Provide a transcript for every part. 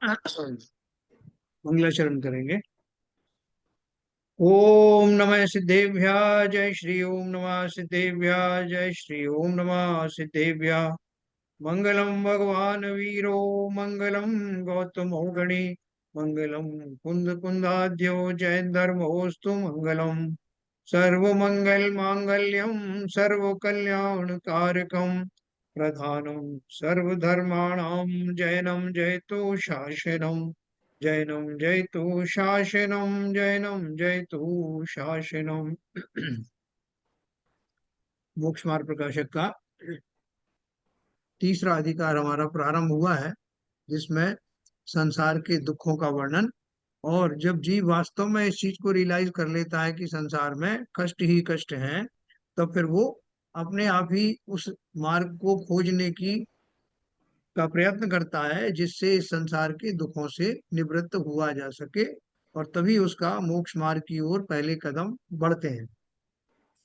मंगलाचरण करेंगे। ओम नमः सिद्धेभ्य जय श्री ओम नमः सिद्धेभ्य जय श्री ओम नमः सिद्धेभ्य। मंगलम भगवान वीरो मंगलम गौतम गणि मंगलम कुंद कुंदाद्यो जय धर्मोस्तु मंगलम। सर्व मंगल मांगल्यम सर्व कल्याण कारकम प्रधानम सर्वधर्माणाम जैनम जयतु शासनम जैनम जयतु शासनम जैनम जयतु शासनम। मोक्ष मार्ग प्रकाशक का तीसरा अधिकार हमारा प्रारंभ हुआ है, जिसमें संसार के दुखों का वर्णन। और जब जीव वास्तव में इस चीज को रियलाइज कर लेता है कि संसार में कष्ट ही कष्ट हैं, तो फिर वो अपने आप ही उस मार्ग को खोजने की का प्रयत्न करता है, जिससे इस संसार के दुखों से निवृत्त हुआ जा सके। और तभी उसका मोक्ष मार्ग की ओर पहले कदम बढ़ते हैं।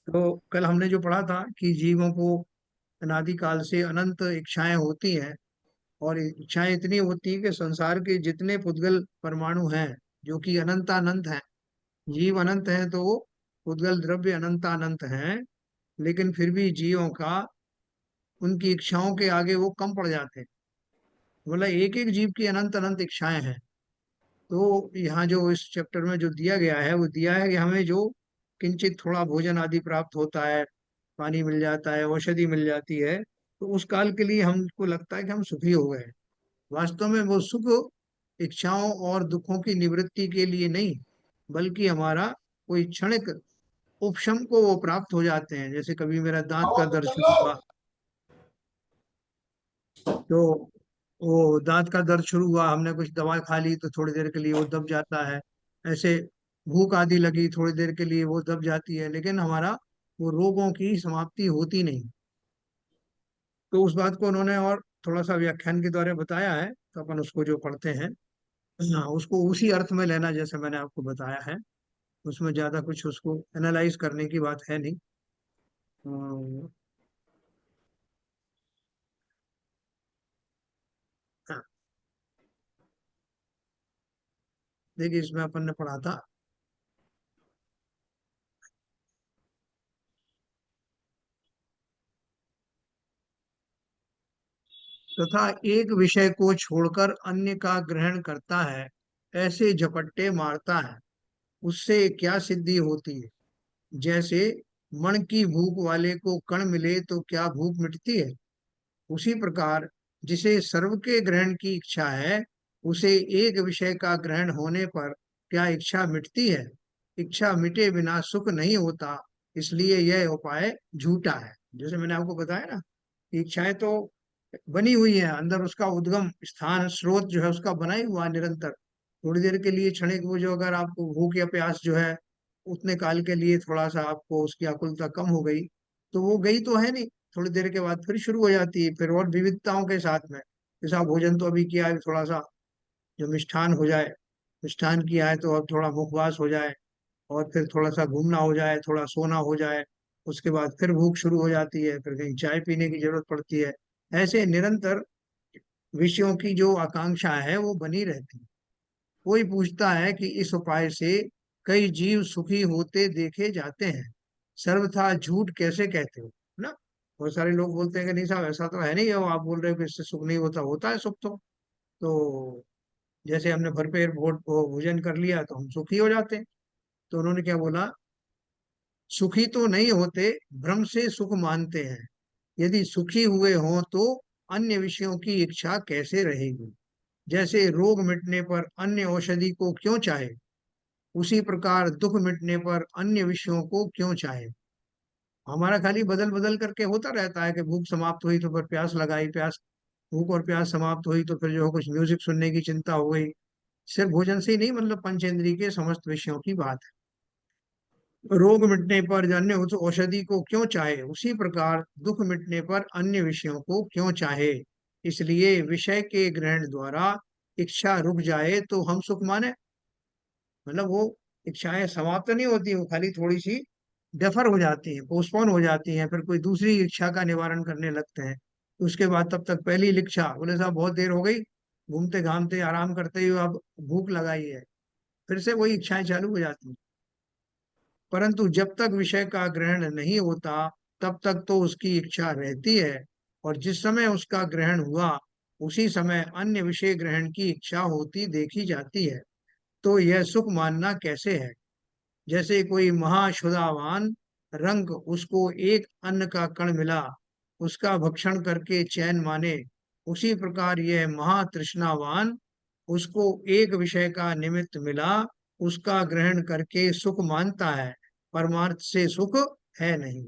तो कल हमने जो पढ़ा था कि जीवों को अनादिकाल से अनंत इच्छाएं होती हैं, और इच्छाएं इतनी होती हैं कि संसार के जितने पुद्गल परमाणु हैं, जो कि अनंतानंत हैं, जीव अनंत हैं तो वो पुद्गल द्रव्य अनंतानंत हैं, लेकिन फिर भी जीवों का उनकी इच्छाओं के आगे वो कम पड़ जाते हैं। मतलब एक एक जीव की अनंत अनंत इच्छाएं हैं। तो यहाँ जो इस चैप्टर में जो दिया गया है, वो दिया है कि हमें जो किंचित थोड़ा भोजन आदि प्राप्त होता है, पानी मिल जाता है, औषधि मिल जाती है, तो उस काल के लिए हमको लगता है कि हम सुखी हो गए। वास्तव में वो सुख इच्छाओं और दुखों की निवृत्ति के लिए नहीं, बल्कि हमारा कोई क्षणिक उपशम को वो प्राप्त हो जाते हैं। जैसे कभी मेरा दांत का दर्द शुरू हुआ, तो वो दांत का दर्द शुरू हुआ, हमने कुछ दवा खा ली तो थोड़ी देर के लिए वो दब जाता है। ऐसे भूख आदि लगी, थोड़ी देर के लिए वो दब जाती है, लेकिन हमारा वो रोगों की समाप्ति होती नहीं। तो उस बात को उन्होंने और थोड़ा सा व्याख्यान के द्वारा बताया है, तो अपन उसको जो पढ़ते हैं, हाँ, उसको उसी अर्थ में लेना जैसे मैंने आपको बताया है। उसमें ज्यादा कुछ उसको एनालाइज करने की बात है नहीं। अम, हाँ, देखिए इसमें अपन ने पढ़ा था, तथा एक विषय को छोड़कर अन्य का ग्रहण करता है, ऐसे झपट्टे मारता है, उससे क्या सिद्धि होती है। जैसे मन की भूख वाले को कण मिले तो क्या भूख मिटती है, उसी प्रकार जिसे सर्व के ग्रहण की इच्छा है, उसे एक विषय का ग्रहण होने पर क्या इच्छा मिटती है। इच्छा मिटे बिना सुख नहीं होता, इसलिए यह उपाय झूठा है। जैसे मैंने आपको बताया ना, कि इच्छाएं तो बनी हुई है, अंदर उसका उद्गम स्थान स्रोत जो है उसका बना ही हुआ है निरंतर। थोड़ी देर के लिए क्षणिक वो जो अगर आपको भूख या प्यास जो है, उतने काल के लिए थोड़ा सा आपको उसकी आकुलता कम हो गई, तो वो गई तो है नहीं, थोड़ी देर के बाद फिर शुरू हो जाती है, फिर और विविधताओं के साथ में। जैसा भोजन तो अभी किया है, थोड़ा सा जो मिष्ठान हो जाए, मिष्ठान किया है तो अब थोड़ा मुखवास हो जाए, और फिर थोड़ा सा घूमना हो जाए, थोड़ा सोना हो जाए, उसके बाद फिर भूख शुरू हो जाती है, फिर कहीं चाय पीने की जरूरत पड़ती है। ऐसे निरंतर विषयों की जो आकांक्षा है वो बनी रहती है। कोई पूछता है कि इस उपाय से कई जीव सुखी होते देखे जाते हैं, सर्वथा झूठ कैसे कहते हो ना। बहुत सारे लोग बोलते हैं कि नहीं साहब ऐसा तो है नहीं, वो आप बोल रहे हो कि इससे सुख नहीं होता, होता है सुख तो जैसे हमने भरपेट भोजन कर लिया तो हम सुखी हो जाते हैं। तो उन्होंने क्या बोला, सुखी तो नहीं होते, भ्रम से सुख मानते हैं। यदि सुखी हुए हों तो अन्य विषयों की इच्छा कैसे रहेगी। जैसे रोग मिटने पर अन्य औषधि को क्यों चाहे, उसी प्रकार दुख मिटने पर अन्य विषयों को क्यों चाहे। हमारा खाली बदल बदल करके होता रहता है कि भूख समाप्त हुई तो फिर प्यास लगाई, प्यास भूख और प्यास समाप्त हुई तो फिर जो है कुछ म्यूजिक सुनने की चिंता हो गई। सिर्फ भोजन से ही नहीं, मतलब पंचेंद्रिय के समस्त विषयों की बात है। रोग मिटने पर अन्य उस औषधि को क्यों चाहे, उसी प्रकार दुख मिटने पर अन्य विषयों को क्यों चाहे। इसलिए विषय के ग्रहण द्वारा इच्छा रुक जाए तो हम सुख माने। मतलब वो इच्छाएं समाप्त नहीं होती, वो खाली थोड़ी सी डेफर हो जाती हैं, पोस्टपोन हो जाती हैं, फिर कोई दूसरी इच्छा का निवारण करने लगते हैं। उसके बाद तब तक पहली इच्छा, बोले साहब बहुत देर हो गई, घूमते घामते आराम करते हुए अब भूख लगाई है, फिर से वही इच्छाएं चालू हो जाती हैं। परंतु जब तक विषय का ग्रहण नहीं होता तब तक तो उसकी इच्छा रहती है, और जिस समय उसका ग्रहण हुआ उसी समय अन्य विषय ग्रहण की इच्छा होती देखी जाती है। तो यह सुख मानना कैसे है? जैसे कोई महाक्षुधावान रंग उसको एक अन्न का कण मिला, उसका भक्षण करके चैन माने, उसी प्रकार यह महातृष्णावान उसको एक विषय का निमित्त मिला, उसका ग्रहण करके सुख मानता है, परमार्थ से सुख है नहीं।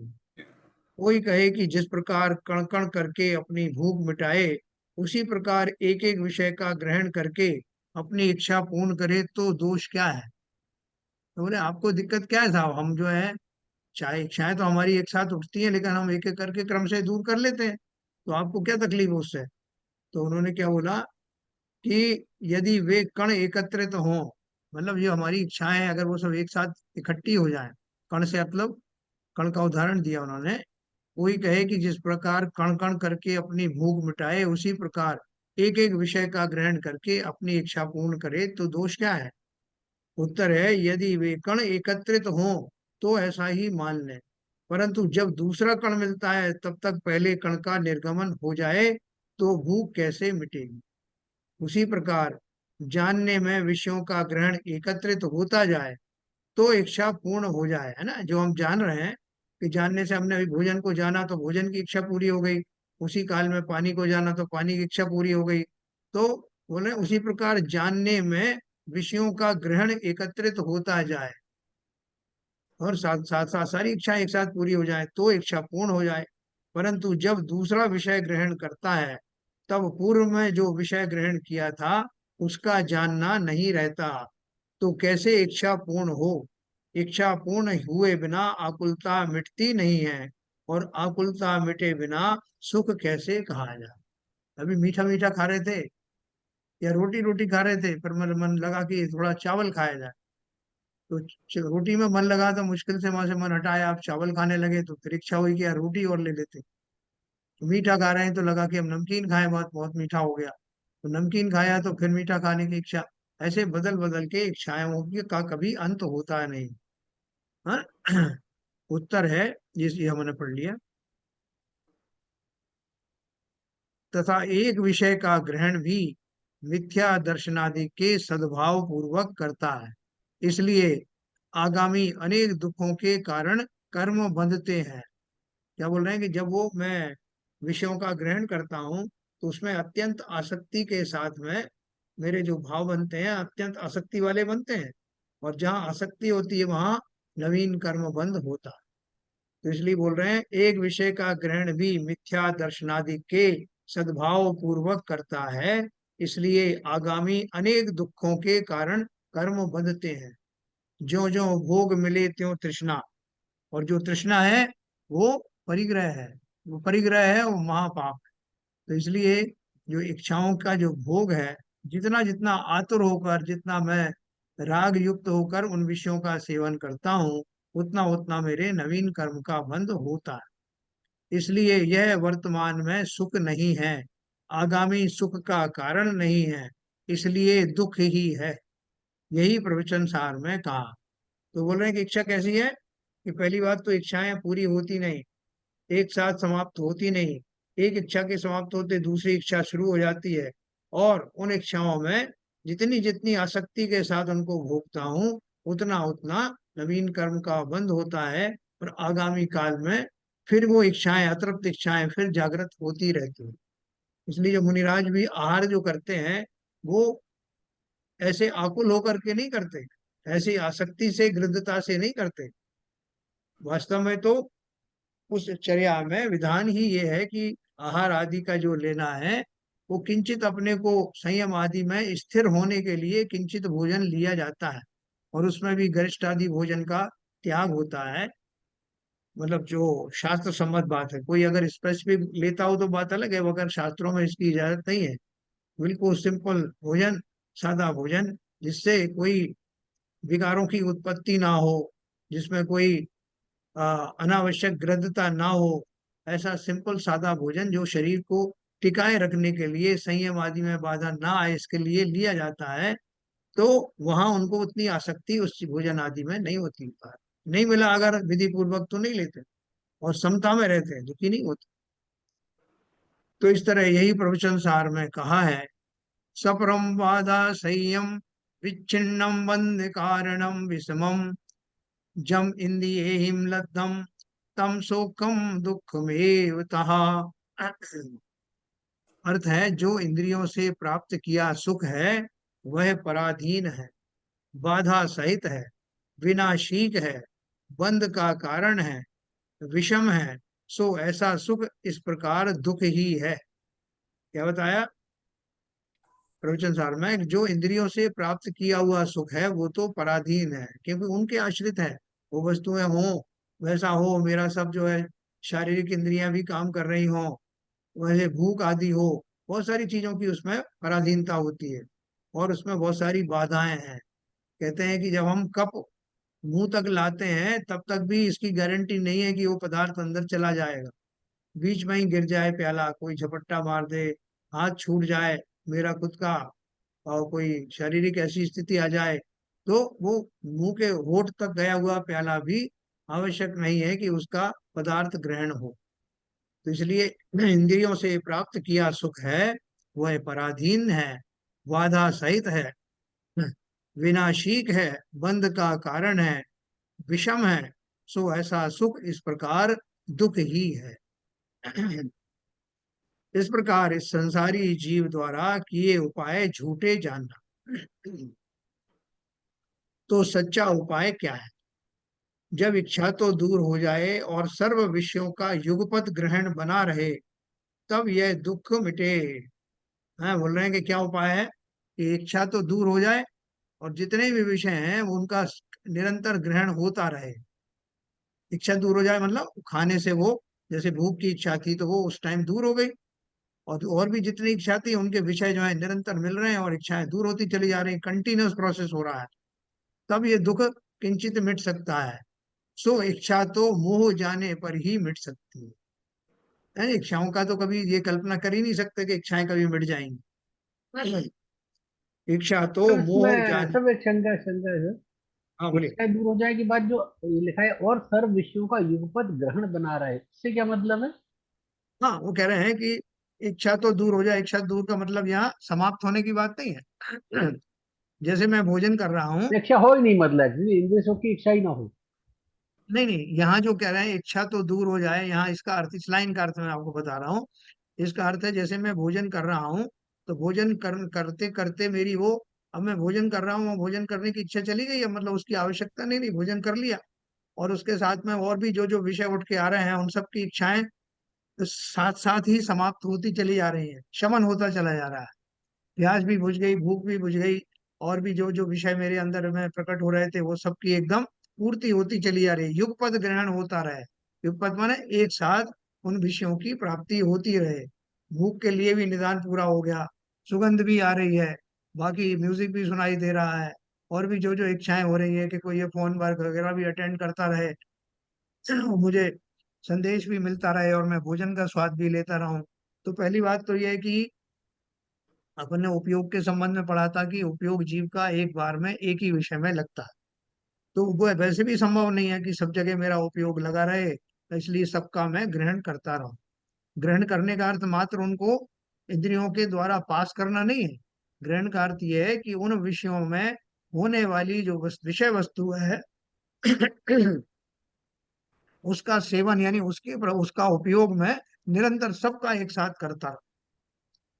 कोई कहे कि जिस प्रकार कण कण करके अपनी भूख मिटाए, उसी प्रकार एक एक विषय का ग्रहण करके अपनी इच्छा पूर्ण करे तो दोष क्या है? तो बोले आपको दिक्कत क्या है साहब, हम जो है चाहे इच्छाएं तो हमारी एक साथ उठती हैं, लेकिन हम एक एक करके क्रम से दूर कर लेते हैं, तो आपको क्या तकलीफ है उससे? तो उन्होंने क्या बोला कि यदि वे कण एकत्रित हों, मतलब जो हमारी इच्छाएं हैं, अगर वो सब एक साथ इकट्ठी हो जाएं, कण से मतलब कण का उदाहरण दिया उन्होंने। कोई कहे कि जिस प्रकार कण कण करके अपनी भूख मिटाए, उसी प्रकार एक एक विषय का ग्रहण करके अपनी इच्छा पूर्ण करे तो दोष क्या है? उत्तर है, यदि वे कण एकत्रित हों तो ऐसा ही मान लें, परंतु जब दूसरा कण मिलता है तब तक पहले कण का निर्गमन हो जाए तो भूख कैसे मिटेगी? उसी प्रकार जानने में विषयों का ग्रहण एकत्रित होता जाए तो इच्छा पूर्ण हो जाए, है ना? जो हम जान रहे हैं कि जानने से हमने अभी भोजन को जाना तो भोजन की इच्छा पूरी हो गई, उसी काल में पानी को जाना तो पानी की इच्छा पूरी हो गई। तो बोले उसी प्रकार जानने में विषयों का ग्रहण एकत्रित होता जाए और साथ साथ साथ सारी इच्छाएं एक साथ पूरी हो जाए तो इच्छा पूर्ण हो जाए। परंतु जब दूसरा विषय ग्रहण करता है तब पूर्व में जो विषय ग्रहण किया था उसका जानना नहीं रहता, तो कैसे इच्छा पूर्ण हो? इच्छा पूर्ण हुए बिना आकुलता मिटती नहीं है, और आकुलता मिटे बिना सुख कैसे कहा जाए? अभी मीठा मीठा खा रहे थे या रोटी रोटी खा रहे थे, पर मन लगा कि थोड़ा चावल खाया जाए, तो रोटी में मन लगा तो मुश्किल से वहां से मन हटाया, आप चावल खाने लगे तो फिर इच्छा हुई कि यार रोटी और ले लेते। तो मीठा खा रहे हैं तो लगा कि हम नमकीन खाएं, बहुत बहुत मीठा हो गया, तो नमकीन खाया तो फिर मीठा खाने की इच्छा। ऐसे बदल बदल के इच्छाओं की का कभी अंत होता नहीं। हाँ? उत्तर है, ये हमने पढ़ लिया। तथा एक विषय का ग्रहण भी मिथ्या दर्शनादि के सद्भाव पूर्वक करता है, इसलिए आगामी अनेक दुखों के कारण कर्म बंधते हैं। क्या बोल रहे हैं कि जब वो मैं विषयों का ग्रहण करता हूँ तो उसमें अत्यंत आसक्ति के साथ में मेरे जो भाव बनते हैं अत्यंत आसक्ति वाले बनते हैं, और जहाँ आसक्ति होती है वहां नवीन कर्म बंध होता है। तो इसलिए बोल रहे हैं एक विषय का ग्रहण भी मिथ्या दर्शनादि के सद्भाव पूर्वक करता है, इसलिए आगामी अनेक दुखों के कारण कर्म बंधते हैं। ज्यो ज्यो भोग मिले त्यों तृष्णा, और जो तृष्णा है वो परिग्रह है, वो परिग्रह है, वो महापाप है। तो इसलिए जो इच्छाओं का जो भोग है, जितना जितना आतुर होकर, जितना मैं राग युक्त होकर उन विषयों का सेवन करता हूँ, उतना उतना मेरे नवीन कर्म का बंध होता है। इसलिए यह वर्तमान में सुख नहीं है, आगामी सुख का कारण नहीं है, इसलिए दुख ही है। यही प्रवचन सार में कहा। तो बोल रहे हैं कि इच्छा कैसी है कि पहली बात तो इच्छाएं पूरी होती नहीं, एक साथ समाप्त होती नहीं, एक इच्छा के समाप्त होते दूसरी इच्छा शुरू हो जाती है, और उन इच्छाओं में जितनी जितनी आसक्ति के साथ उनको भोगता हूँ उतना उतना नवीन कर्म का बंध होता है, और आगामी काल में फिर वो इच्छाएं, अतृप्त इच्छाएं फिर जागृत होती रहती हैं। इसलिए जो मुनिराज भी आहार जो करते हैं वो ऐसे आकुल होकर के नहीं करते, ऐसी आसक्ति से गृद्धता से नहीं करते। वास्तव में तो उस चर्या में विधान ही ये है कि आहार आदि का जो लेना है वो किंचित अपने को संयम आदि में स्थिर होने के लिए किंचित भोजन लिया जाता है, और उसमें भी गरिष्ठ आदि भोजन का त्याग होता है। मतलब जो शास्त्र सम्मत बात है, कोई अगर स्पेसिफिक लेता हो तो बात अलग है, मगर शास्त्रों में इसकी इजाजत नहीं है। बिल्कुल सिंपल भोजन, सादा भोजन, जिससे कोई विकारों की उत्पत्ति ना हो, जिसमें कोई अनावश्यक ग्रंथता ना हो, ऐसा सिंपल सादा भोजन जो शरीर को टिकाए रखने के लिए, संयम आदि में बाधा ना आए इसके लिए लिया जाता है, तो वहां उनको उतनी आसक्ति उस भोजन आदि में नहीं होती। नहीं मिला अगर विधि पूर्वक तो नहीं लेते, और समता में रहते हैं, दुखी नहीं होते। तो इस तरह यही प्रवचन सार में कहा है, सपरम बाधा संयम विच्छिन्नम बंध कारणम विषमम जम इंद्रियेहिम लब्धम तम शोकम दुखमेव तहा। अर्थ है, जो इंद्रियों से प्राप्त किया सुख है वह पराधीन है, बाधा सहित है, विनाशीक है, बंध का कारण है, विषम है, सो ऐसा सुख इस प्रकार दुख ही है। क्या बताया प्रवचन सार में? जो इंद्रियों से प्राप्त किया हुआ सुख है वो तो पराधीन है, क्योंकि उनके आश्रित है। वो वस्तुएं हो, वैसा हो, मेरा सब जो है शारीरिक इंद्रियां भी काम कर रही हो, वैसे भूख आदि हो, बहुत सारी चीजों की उसमें पराधीनता होती है, और उसमें बहुत सारी बाधाएं हैं। कहते हैं कि जब हम कप मुंह तक लाते हैं तब तक भी इसकी गारंटी नहीं है कि वो पदार्थ अंदर चला जाएगा। बीच में ही गिर जाए प्याला, कोई झपट्टा मार दे, हाथ छूट जाए मेरा खुद का, और कोई शारीरिक ऐसी स्थिति आ जाए, तो वो मुंह के होठ तक गया हुआ प्याला भी आवश्यक नहीं है कि उसका पदार्थ ग्रहण हो। तो इसलिए इंद्रियों से प्राप्त किया सुख है वह पराधीन है, बाधा सहित है, विनाशीक है, बंध का कारण है, विषम है, सो ऐसा सुख इस प्रकार दुख ही है। इस प्रकार इस संसारी जीव द्वारा किए उपाय झूठे जानना। तो सच्चा उपाय क्या है? जब इच्छा तो दूर हो जाए और सर्व विषयों का युगपत ग्रहण बना रहे, तब यह दुख मिटे। हाँ, बोल रहे हैं कि क्या उपाय है? कि इच्छा तो दूर हो जाए और जितने भी विषय हैं वो उनका निरंतर ग्रहण होता रहे। इच्छा दूर हो जाए मतलब खाने से वो, जैसे भूख की इच्छा थी तो वो उस टाइम दूर हो गई, और भी जितनी इच्छा थी उनके विषय जो है निरंतर मिल रहे हैं और इच्छाएं दूर होती चली जा रही, कंटिन्यूस प्रोसेस हो रहा है। तब ये दुख किंचित मिट सकता है। सो इच्छा तो मोह जाने पर ही मिट सकती है। इच्छाओं का तो कभी ये कल्पना कर ही नहीं सकते कि इच्छाएं कभी मिट जाएंगी। इच्छा तो सर मोह इसमें जाने। सब एक शंका है सर। हाँ बोलिए। इच्छा दूर हो जाए के बाद जो लिखा है और सर्व विषयों का युगपत ग्रहण बना रहे, इससे क्या मतलब है? हाँ, वो कह रहे हैं कि इच्छा तो दूर हो जाए, इच्छा दूर का मतलब यहाँ समाप्त होने की बात नहीं है। जैसे मैं भोजन कर रहा हूँ। इच्छा हो ही नहीं, मतलब इंद्रिय सुख की इच्छा ही ना हो। नहीं नहीं, यहाँ जो कह रहे हैं इच्छा तो दूर हो जाए, यहाँ इसका अर्थ, इस लाइन का अर्थ मैं आपको बता रहा हूँ। इसका अर्थ है जैसे मैं भोजन कर रहा हूँ, तो करते करते मेरी वो, अब मैं भोजन कर रहा हूँ, वो भोजन करने की इच्छा चली गई है, मतलब उसकी आवश्यकता नहीं रही, भोजन कर लिया। और उसके साथ में और भी जो जो विषय उठ के आ रहे हैं उन सब की इच्छाएं साथ साथ ही समाप्त होती चली जा रही है, शमन होता चला जा रहा है। प्यास भी बुझ गई, भूख भी बुझ गई, और भी जो जो विषय मेरे अंदर में प्रकट हो रहे थे वो सब की एकदम पूर्ति होती चली जा रही है, युगपत ग्रहण होता रहे। युगपत माने एक साथ उन विषयों की प्राप्ति होती रहे। भूख के लिए भी निदान पूरा हो गया, सुगंध भी आ रही है, बाकी म्यूजिक भी सुनाई दे रहा है, और भी जो जो इच्छाएं हो रही है कि कोई ये फोन वर्क वगैरह भी अटेंड करता रहे, मुझे संदेश भी मिलता रहे, और मैं भोजन का स्वाद भी लेता रहूं। तो पहली बात तो यह है कि अपन ने उपयोग के संबंध में पढ़ा था कि उपयोग जीव का एक बार में एक ही विषय में लगता है। तो वो वैसे भी संभव नहीं है कि सब जगह मेरा उपयोग लगा रहे, तो इसलिए सबका मैं ग्रहण करता रहूं। ग्रहण करने का अर्थ मात्र उनको इंद्रियों के द्वारा पास करना नहीं है। ग्रहण का अर्थ यह है कि उन विषयों में होने वाली जो विषय वस्तु है, उसका सेवन यानी उसका उपयोग में निरंतर सबका एक साथ करता रहो।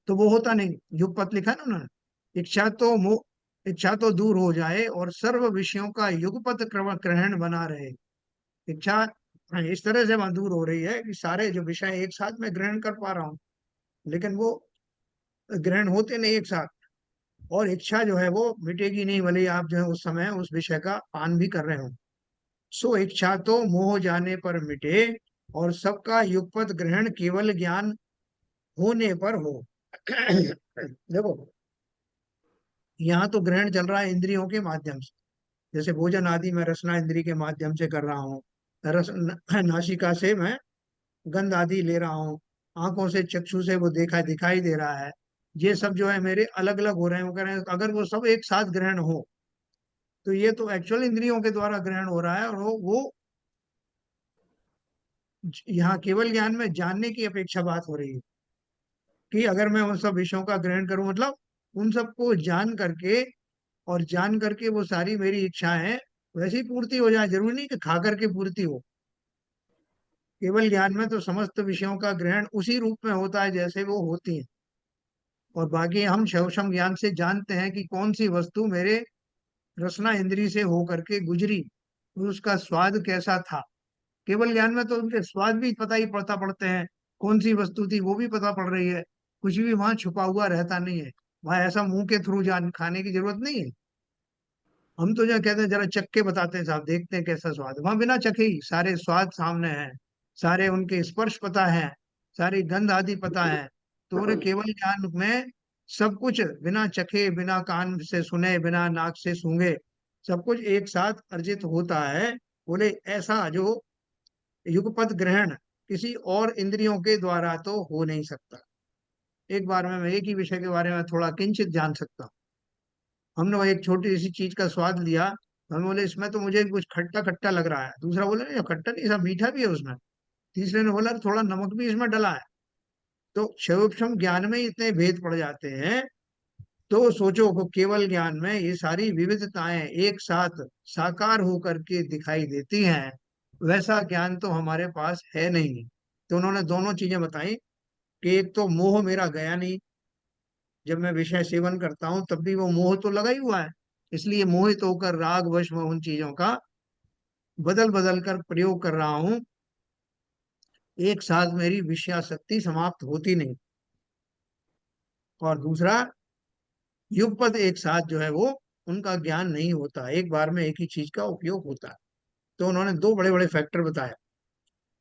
तो वो होता नहीं, युगपत लिखा है ना उन्होंने, इच्छा तो दूर हो जाए और सर्व विषयों का युगपत ग्रहण बना रहे। इच्छा इस तरह से वहां दूर हो रही है कि सारे जो विषय एक साथ में ग्रहण कर पा रहा हूँ, लेकिन वो ग्रहण होते नहीं एक साथ। और इच्छा जो है वो मिटेगी नहीं, भले ही आप जो है उस समय उस विषय का पान भी कर रहे हो। सो इच्छा तो मोह जाने पर मिटे और सबका युगपत ग्रहण केवल ज्ञान होने पर हो। देखो, यहाँ तो ग्रहण चल रहा है इंद्रियों के माध्यम से, जैसे भोजन आदि मैं रसना इंद्री के माध्यम से कर रहा हूँ, नासिका से मैं गंध आदि ले रहा हूँ, आंखों से, चक्षु से वो देखा दिखाई दे रहा है, ये सब जो है मेरे अलग अलग हो रहे हैं। वो कह रहे हैं अगर वो सब एक साथ ग्रहण हो तो ये तो एक्चुअल इंद्रियों के द्वारा ग्रहण हो रहा है, और वो यहाँ केवल ज्ञान में जानने की अपेक्षा बात हो रही है कि अगर मैं उन सब विषयों का ग्रहण करूं, मतलब उन सबको जान करके, और जान करके वो सारी मेरी इच्छाएं वैसी पूर्ति हो जाए। जरूरी नहीं कि खा करके पूर्ति हो। केवल ज्ञान में तो समस्त विषयों का ग्रहण उसी रूप में होता है जैसे वो होती हैं, और बाकी हम सूक्ष्म ज्ञान से जानते हैं कि कौन सी वस्तु मेरे रसना इंद्री से होकर के गुजरी, और उसका स्वाद कैसा था। केवल ज्ञान में तो उनके स्वाद भी पता पड़ते हैं, कौन सी वस्तु थी वो भी पता पड़ रही है। कुछ भी वहां छुपा हुआ रहता नहीं है। वहां ऐसा मुंह के थ्रू जान खाने की जरूरत नहीं है। हम तो जो कहते हैं जरा चख के बताते हैं साहब, देखते हैं कैसा स्वाद है। वहां बिना चखे ही सारे स्वाद सामने हैं, सारे उनके स्पर्श पता है, सारी गंध आदि पता है। तो उन्हें केवल ज्ञान में सब कुछ बिना चखे, बिना कान से सुने, बिना नाक से सूंघे, सब कुछ एक साथ अर्जित होता है। बोले ऐसा जो युगपत ग्रहण किसी और इंद्रियों के द्वारा तो हो नहीं सकता। एक बार में मैं एक ही विषय के बारे में थोड़ा किंचित जान सकता हूँ। हमने वो एक छोटी सी चीज का स्वाद लिया, तो हम बोले इसमें तो मुझे कुछ खट्टा खट्टा लग रहा है। दूसरा बोले नहीं खट्टा नहीं, सब मीठा भी है उसमें। तीसरे ने बोला थोड़ा नमक भी इसमें डला है। तो सूक्ष्म ज्ञान में इतने भेद पड़ जाते हैं। तो सोचो को केवल ज्ञान में ये सारी विविधताएं एक साथ साकार होकर के दिखाई देती हैं। वैसा ज्ञान तो हमारे पास है नहीं। तो उन्होंने दोनों चीजें बताई कि एक तो मोह मेरा गया नहीं, जब मैं विषय सेवन करता हूं तब भी वो मोह तो लगा ही हुआ है, इसलिए मोहित होकर राग वश में उन चीजों का बदल बदल कर प्रयोग कर रहा हूं। एक साथ मेरी विषयासक्ति समाप्त होती नहीं। और दूसरा, युगपद एक साथ जो है वो उनका ज्ञान नहीं होता, एक बार में एक ही चीज का उपयोग होता है। तो उन्होंने दो बड़े बड़े फैक्टर बताए।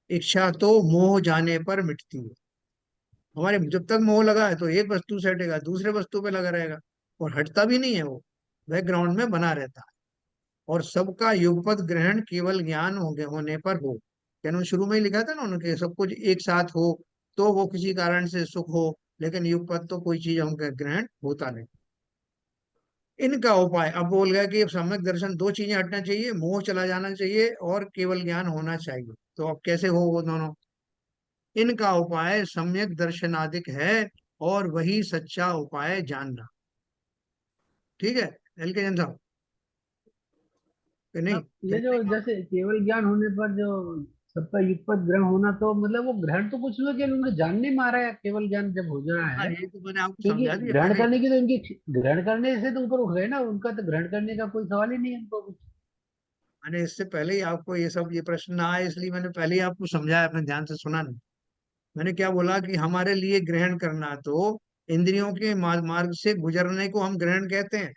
इच्छा तो मोह जाने पर मिटती है। हमारे जब तक मोह लगा है तो एक वस्तु से हटेगा, दूसरे वस्तु पे लगा रहेगा, और हटता भी नहीं है वो, बैकग्राउंड में बना रहता है। और सबका युगपत ग्रहण केवल ज्ञान होने पर हो। क्या उन्होंने शुरू में ही लिखा था ना उनके, सब कुछ एक साथ हो तो वो किसी कारण से सुख हो, लेकिन युगपत तो कोई चीज हमका ग्रहण होता नहीं। इनका उपाय अब बोल गया कि अब सम्यक दर्शन, दो चीजें हटना चाहिए, मोह चला जाना चाहिए और केवल ज्ञान होना चाहिए। तो अब कैसे हो वो दोनों? इनका उपाय सम्यक दर्शनादिक है, और वही सच्चा उपाय जानना। ठीक है एल के जन साहब, कि नहीं? अब ये जो जैसे केवल ज्ञान होने पर जो सबका युगपत ग्रहण होना, तो मतलब वो ग्रहण तो कुछ नहीं, केवल उनके जानने में आ रहा है केवल ज्ञान जब हो रहा हाँ है। ये तो मैंने आपको क्योंकि समझा दिया ग्रहण पहले ही। करने की तो इनकी, ग्रहण करने से तो ऊपर उठ गए ना, उनका तो ग्रहण करने का कोई सवाल ही नहीं है उनको कुछ। मैंने इससे पहले ही आपको ये सब, ये प्रश्न ना आए इसलिए मैंने पहले ही आपको समझाया, अपने ध्यान से सुना नहीं। मैंने क्या बोला कि हमारे लिए ग्रहण करना तो इंद्रियों के मार्ग से गुजरने को हम ग्रहण कहते हैं।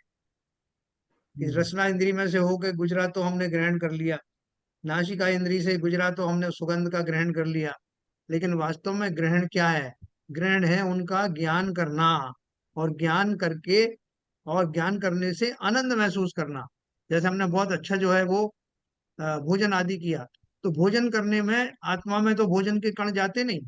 कि हम्म। रसना इंद्री में से होकर गुजरा तो हमने ग्रहण कर लिया, नासिका इंद्री से गुजरा तो हमने सुगंध का ग्रहण कर लिया। लेकिन वास्तव में ग्रहण क्या है? ग्रहण है उनका ज्ञान करना, और ज्ञान करके, और ज्ञान करने से आनंद महसूस करना। जैसे हमने बहुत अच्छा जो है वो भोजन आदि किया, तो भोजन करने में आत्मा में तो भोजन के कण जाते नहीं,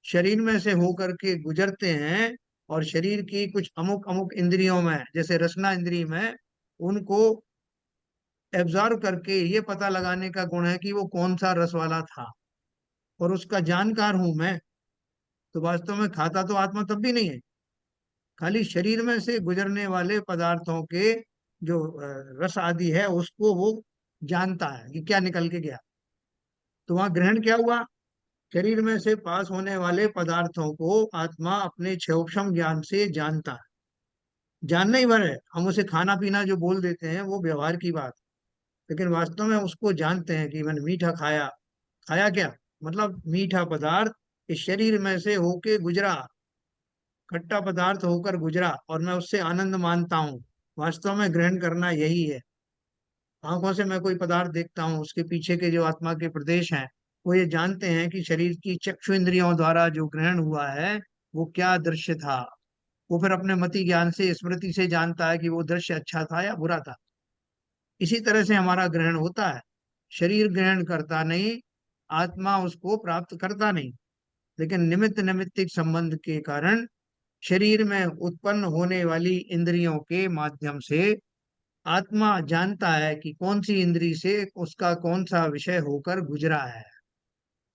शरीर में से होकर के गुजरते हैं। और शरीर की कुछ अमुक अमुक इंद्रियों में, जैसे रसना इंद्री में, उनको एब्जॉर्व करके ये पता लगाने का गुण है कि वो कौन सा रस वाला था, और उसका जानकार हूं मैं। तो वास्तव में खाता तो आत्मा तब भी नहीं है, खाली शरीर में से गुजरने वाले पदार्थों के जो रस आदि है उसको वो जानता है कि क्या निकल के गया। तो वहां ग्रहण क्या हुआ? शरीर में से पास होने वाले पदार्थों को आत्मा अपने क्षोभक्षम ज्ञान से जानता है। जानना ही भर है, हम उसे खाना पीना जो बोल देते हैं वो व्यवहार की बात, लेकिन वास्तव में उसको जानते हैं कि मैंने मीठा खाया। खाया क्या? मतलब मीठा पदार्थ इस शरीर में से होके गुजरा, खट्टा पदार्थ होकर गुजरा, और मैं उससे आनंद मानता हूँ। वास्तव में ग्रहण करना यही है। आंखों से मैं कोई पदार्थ देखता हूँ, उसके पीछे के जो आत्मा के प्रदेश हैं वो ये जानते हैं कि शरीर की चक्षु इंद्रियों द्वारा जो ग्रहण हुआ है वो क्या दृश्य था। वो फिर अपने मति ज्ञान से, स्मृति से जानता है कि वो दृश्य अच्छा था या बुरा था। इसी तरह से हमारा ग्रहण होता है। शरीर ग्रहण करता नहीं, आत्मा उसको प्राप्त करता नहीं। लेकिन निमित्त निमित्तिक संबंध के कारण शरीर में उत्पन्न होने वाली इंद्रियों के माध्यम से आत्मा जानता है कि कौन सी इंद्री से उसका कौन सा विषय होकर गुजरा है।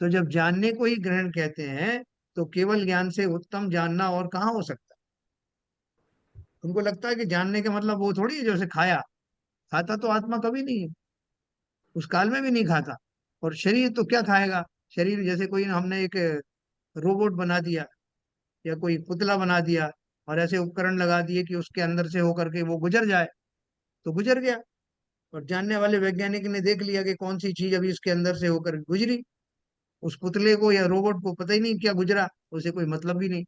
तो जब जानने को ही ग्रहण कहते हैं, तो केवल ज्ञान से उत्तम जानना और कहाँ हो सकता है। उनको लगता है कि जानने का मतलब वो थोड़ी है जैसे खाया, खाता तो आत्मा कभी नहीं है, उस काल में भी नहीं खाता। और शरीर तो क्या खाएगा। शरीर जैसे कोई हमने एक रोबोट बना दिया या कोई पुतला बना दिया और ऐसे उपकरण लगा दिए कि उसके अंदर से होकर के वो गुजर जाए, तो गुजर गया। और जानने वाले वैज्ञानिक ने देख लिया कि कौन सी चीज अभी इसके अंदर से होकर गुजरी। उस पुतले को या रोबोट को पता ही नहीं क्या गुजरा, उसे कोई मतलब भी नहीं।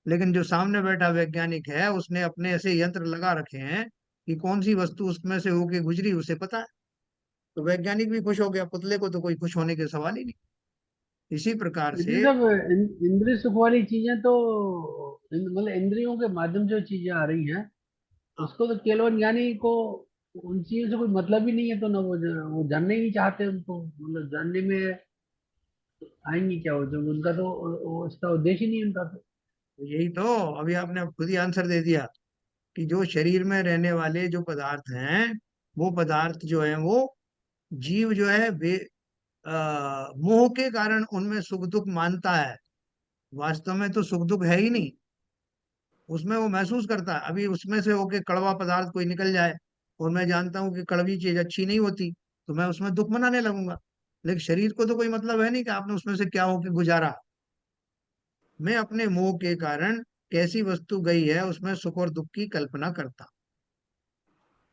लेकिन जो सामने बैठा वैज्ञानिक है उसने अपने ऐसे यंत्र लगा रखे हैं कि कौन सी वस्तु उसमें से होके गुजरी उसे पता है। तो वैज्ञानिक भी खुश हो गया, पुतले को तो कोई खुश होने के सवाल ही नहीं। इसी प्रकार लेकिन से सब इंद्रिय सुख वाली चीजें तो मतलब इंद्रियों के माध्यम से जो चीजें आ रही हैं, उसको तो केवल ज्ञानी को उन चीजों से कोई मतलब ही नहीं है, तो ना वो जानना ही नहीं चाहते, उनको मतलब जानने में आएंगी क्या, वो जो उनका तो वो उसका उद्देश्य ही नहीं है उनका तो। यही तो, अभी आपने खुद ही आंसर दे दिया कि जो शरीर में रहने वाले जो पदार्थ हैं, वो पदार्थ जो है वो जीव जो है मोह के कारण उनमें सुख दुख मानता है। वास्तव में तो सुख दुख है ही नहीं, उसमें वो महसूस करता है। अभी उसमें से होके कड़वा पदार्थ कोई निकल जाए और मैं जानता हूँ कि कड़वी चीज अच्छी नहीं होती, तो मैं उसमें दुख मनाने लगूंगा। लेकिन शरीर को तो कोई मतलब है नहीं कि आपने उसमें से क्या होके गुजारा। मैं अपने मोह के कारण कैसी वस्तु गई है उसमें सुख और दुख की कल्पना करता।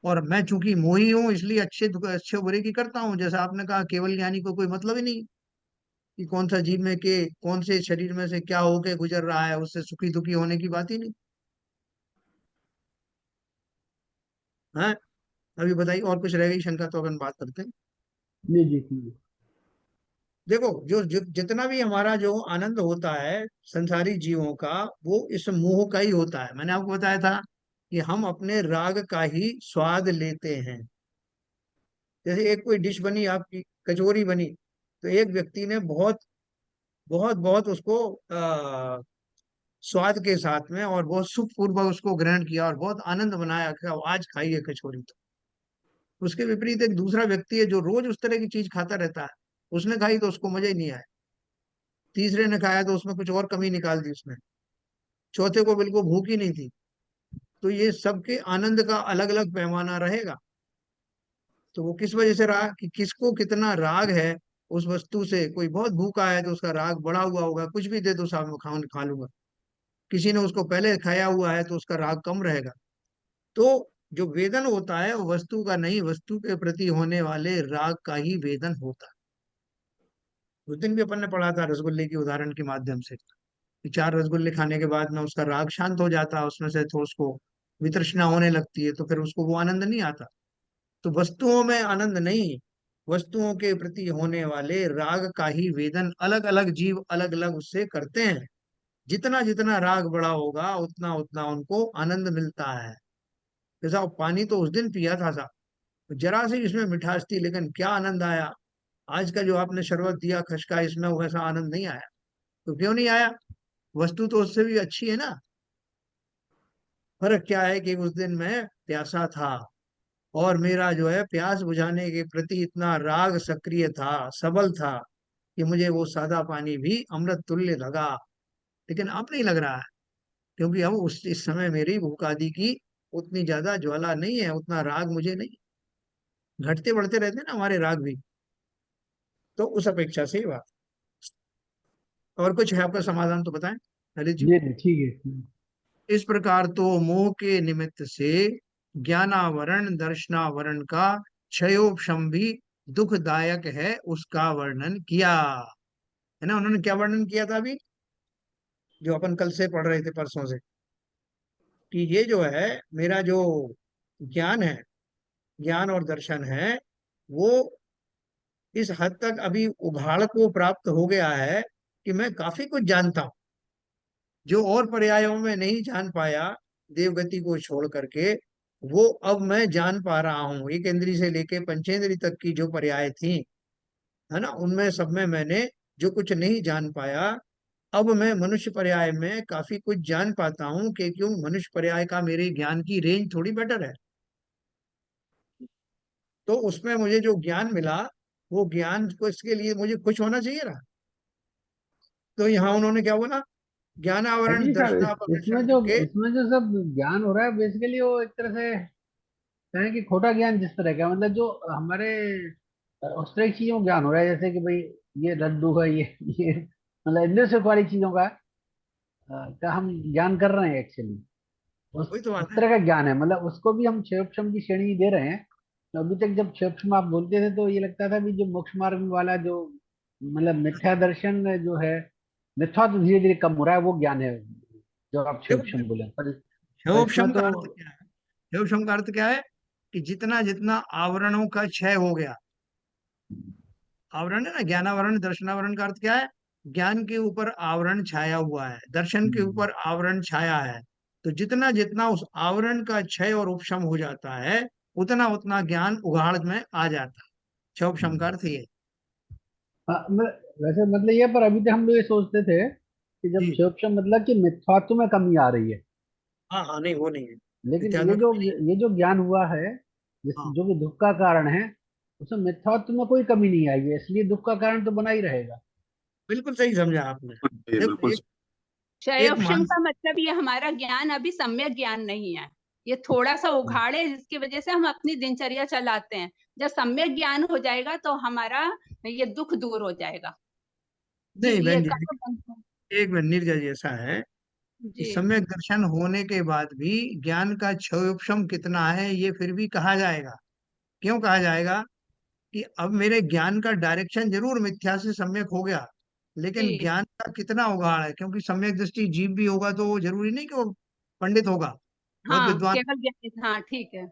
और मैं चूंकि मोही हूं इसलिए अच्छे बुरे की करता हूँ। जैसा आपने कहा, केवल ज्ञानी को कोई मतलब ही नहीं कि कौन सा जीव में के कौन से शरीर में से क्या होके गुजर रहा है, उससे सुखी दुखी होने की बात ही नहीं है। अभी बताइए, और कुछ रह गई शंका तो अपन बात करते हैं। जी जी ठीक है। देखो, जितना भी हमारा जो आनंद होता है संसारी जीवों का, वो इस मोह का ही होता है। मैंने आपको बताया था कि हम अपने राग का ही स्वाद लेते हैं। जैसे एक कोई डिश बनी आपकी, कचौरी बनी, तो एक व्यक्ति ने बहुत बहुत बहुत उसको स्वाद के साथ में और बहुत सुखपूर्वक उसको ग्रहण किया और बहुत आनंद मनाया कि अब आज खाइए कचौरी। तो उसके विपरीत एक दूसरा व्यक्ति है जो रोज उस तरह की चीज खाता रहता है, उसने खाई तो उसको मजा ही नहीं आया। तीसरे ने खाया तो उसमें कुछ और कमी निकाल दी उसने। चौथे को बिल्कुल भूख ही नहीं थी। तो ये सबके आनंद का अलग अलग पैमाना रहेगा। तो वो किस वजह से रहा कि किसको कितना राग है उस वस्तु से। कोई बहुत भूखा है तो उसका राग बढ़ा हुआ होगा, कुछ भी दे दो सामने खा लूंगा। किसी ने उसको पहले खाया हुआ है तो उसका राग कम रहेगा। तो जो वेदन होता है वो वस्तु का नहीं, वस्तु के प्रति होने वाले राग का ही वेदन होता है। उस दिन भी अपन ने पढ़ा था रसगुल्ले की उदाहरण के माध्यम से कि 4 रसगुल्ले खाने के बाद में उसका राग शांत हो जाता है, उसमें से थोड़ा उसको वितृष्णा होने लगती है, तो फिर उसको वो आनंद नहीं आता। तो वस्तुओं में आनंद नहीं, वस्तुओं के प्रति होने वाले राग का ही वेदन अलग अलग जीव अलग अलग उससे करते हैं। जितना जितना राग बड़ा होगा उतना उतना उनको आनंद मिलता है। जैसा वो पानी तो उस दिन पिया था साहब, जरा सी इसमें मिठास थी लेकिन क्या आनंद आया। आज का जो आपने शरबत दिया खशका, इसमें वैसा आनंद नहीं आया। तो क्यों नहीं आया, वस्तु तो उससे भी अच्छी है ना। फर्क क्या है कि उस दिन मैं प्यासा था और मेरा जो है प्यास बुझाने के प्रति इतना राग सक्रिय था, सबल था, कि मुझे वो सादा पानी भी अमृत तुल्य लगा। लेकिन अब नहीं लग रहा है, क्योंकि अब उस इस समय मेरी भूख आदि की उतनी ज्यादा ज्वाला नहीं है, उतना राग मुझे नहीं। घटते बढ़ते रहते हैं ना हमारे राग भी। तो उस अपेक्षा से ही बात। और कुछ है आपका समाधान तो बताएं ललित जी। जी जी ठीक है इस प्रकार तो मोह के निमित्त से ज्ञानावरण दर्शनावरण का क्षयोपशम भी दुखदायक है, उसका वर्णन किया है ना। उन्होंने क्या वर्णन किया था अभी, जो अपन कल से पढ़ रहे थे, परसों से, कि ये जो है मेरा जो ज्ञान है, ज्ञान और दर्शन है, वो इस हद तक अभी उघाड़ को प्राप्त हो गया है कि मैं काफी कुछ जानता हूँ जो और पर्यायों में नहीं जान पाया। देवगति को छोड़ करके वो अब मैं जान पा रहा हूँ। एक इंद्री से लेके पंचेंद्री तक की जो पर्याय थी, है ना, उनमें सब में मैंने जो कुछ नहीं जान पाया, अब मैं मनुष्य पर्याय में काफी कुछ जान पाता हूँ कि क्यों मनुष्य पर्याय का मेरे ज्ञान की रेंज थोड़ी बेटर है। तो उसमें मुझे जो ज्ञान मिला, वो ज्ञान को इसके लिए मुझे खुश होना चाहिए ना। तो यहाँ उन्होंने क्या बोला, ज्ञान आवरण एक्चुअली सर दर्शनापकर्षण के। इसमें जो सब ज्ञान हो रहा है बेसिकली वो एक तरह से कहें कि खोटा ज्ञान जिस तरह का, मतलब जो हमारे उस तरह की चीजों का ज्ञान हो रहा है, जैसे कि भाई ये लड्डू है, ये मतलब इंद्र सुख वाली चीजों का हम ज्ञान कर रहे हैं एक्चुअली। वही तो उस बात है। तरह का ज्ञान है, मतलब उसको भी हम क्षयोक्षम की श्रेणी दे रहे हैं। तो अभी तक जब क्षयोक्षम आप बोलते थे तो ये लगता था भी जो मोक्ष मार्ग वाला जो मतलब मिथ्या दर्शन जो है, मिथ्या तो धीरे धीरे कम हो रहा है, वो ज्ञान है जो आप देखो क्षयोक्षम बोले। पर इसमें क्षयोपशम का तो अर्थ क्या है? क्षयोपशम का अर्थ क्या है? कि जितना जितना आवरणों का क्षय हो गया। आवरण है ना, ज्ञानावरण दर्शनावरण का अर्थ क्या है? ज्ञान के ऊपर आवरण छाया हुआ है, दर्शन के हम्म, ऊपर आवरण छाया है। तो जितना जितना उस आवरण का क्षय और उपशम हो जाता है, उतना उतना ज्ञान उघाड़ में आ जाता है। क्षयोपशम का हम्म। अर्थ ये। हाँ, वैसे मतलब ये, पर अभी तक हम लोग ये सोचते थे कि जब जी। क्षयोक्षम मतलब कि मिथ्यात्व में कमी आ रही है। हाँ हाँ, नहीं वो नहीं है। लेकिन इत्यादि में कमी नहीं। ये जो ज्ञान हुआ है, हाँ, जो कि दुख का कारण है, उसमें मिथ्यात्व में कोई कमी नहीं आई है, इसलिए दुख का कारण तो बना ही रहेगा। बिल्कुल सही समझा आपने। ये देखो बिल्कुल। एक क्षयोक्षम मान। का मतलब ये हमारा ज्ञान अभी सम्यक ज्ञान नहीं है, ये थोड़ा सा उघाड़ है जिसकी वजह से हम अपनी दिनचर्या चलाते हैं। जब सम्यक ज्ञान हो जाएगा तो हमारा ये दुख दूर हो जाएगा। जी नहीं ये बहन जी, कहा बनता है। एक मिनट, नीरज जी, ऐसा है कि जी सम्यक दर्शन होने के बाद भी ज्ञान का क्षयोपशम कितना है ये फिर भी कहा जाएगा। क्यों कहा जाएगा? कि अब मेरे ज्ञान का डायरेक्शन जरूर मिथ्या से सम्यक हो गया, लेकिन जी ज्ञान का कितना उगाड़ है, क्योंकि सम्यक दृष्टि जीव भी होगा तो वो जरूरी नहीं कि वो पंडित होगा, बहुत हाँ विद्वान। केवल ज्ञान, हाँ ठीक है। है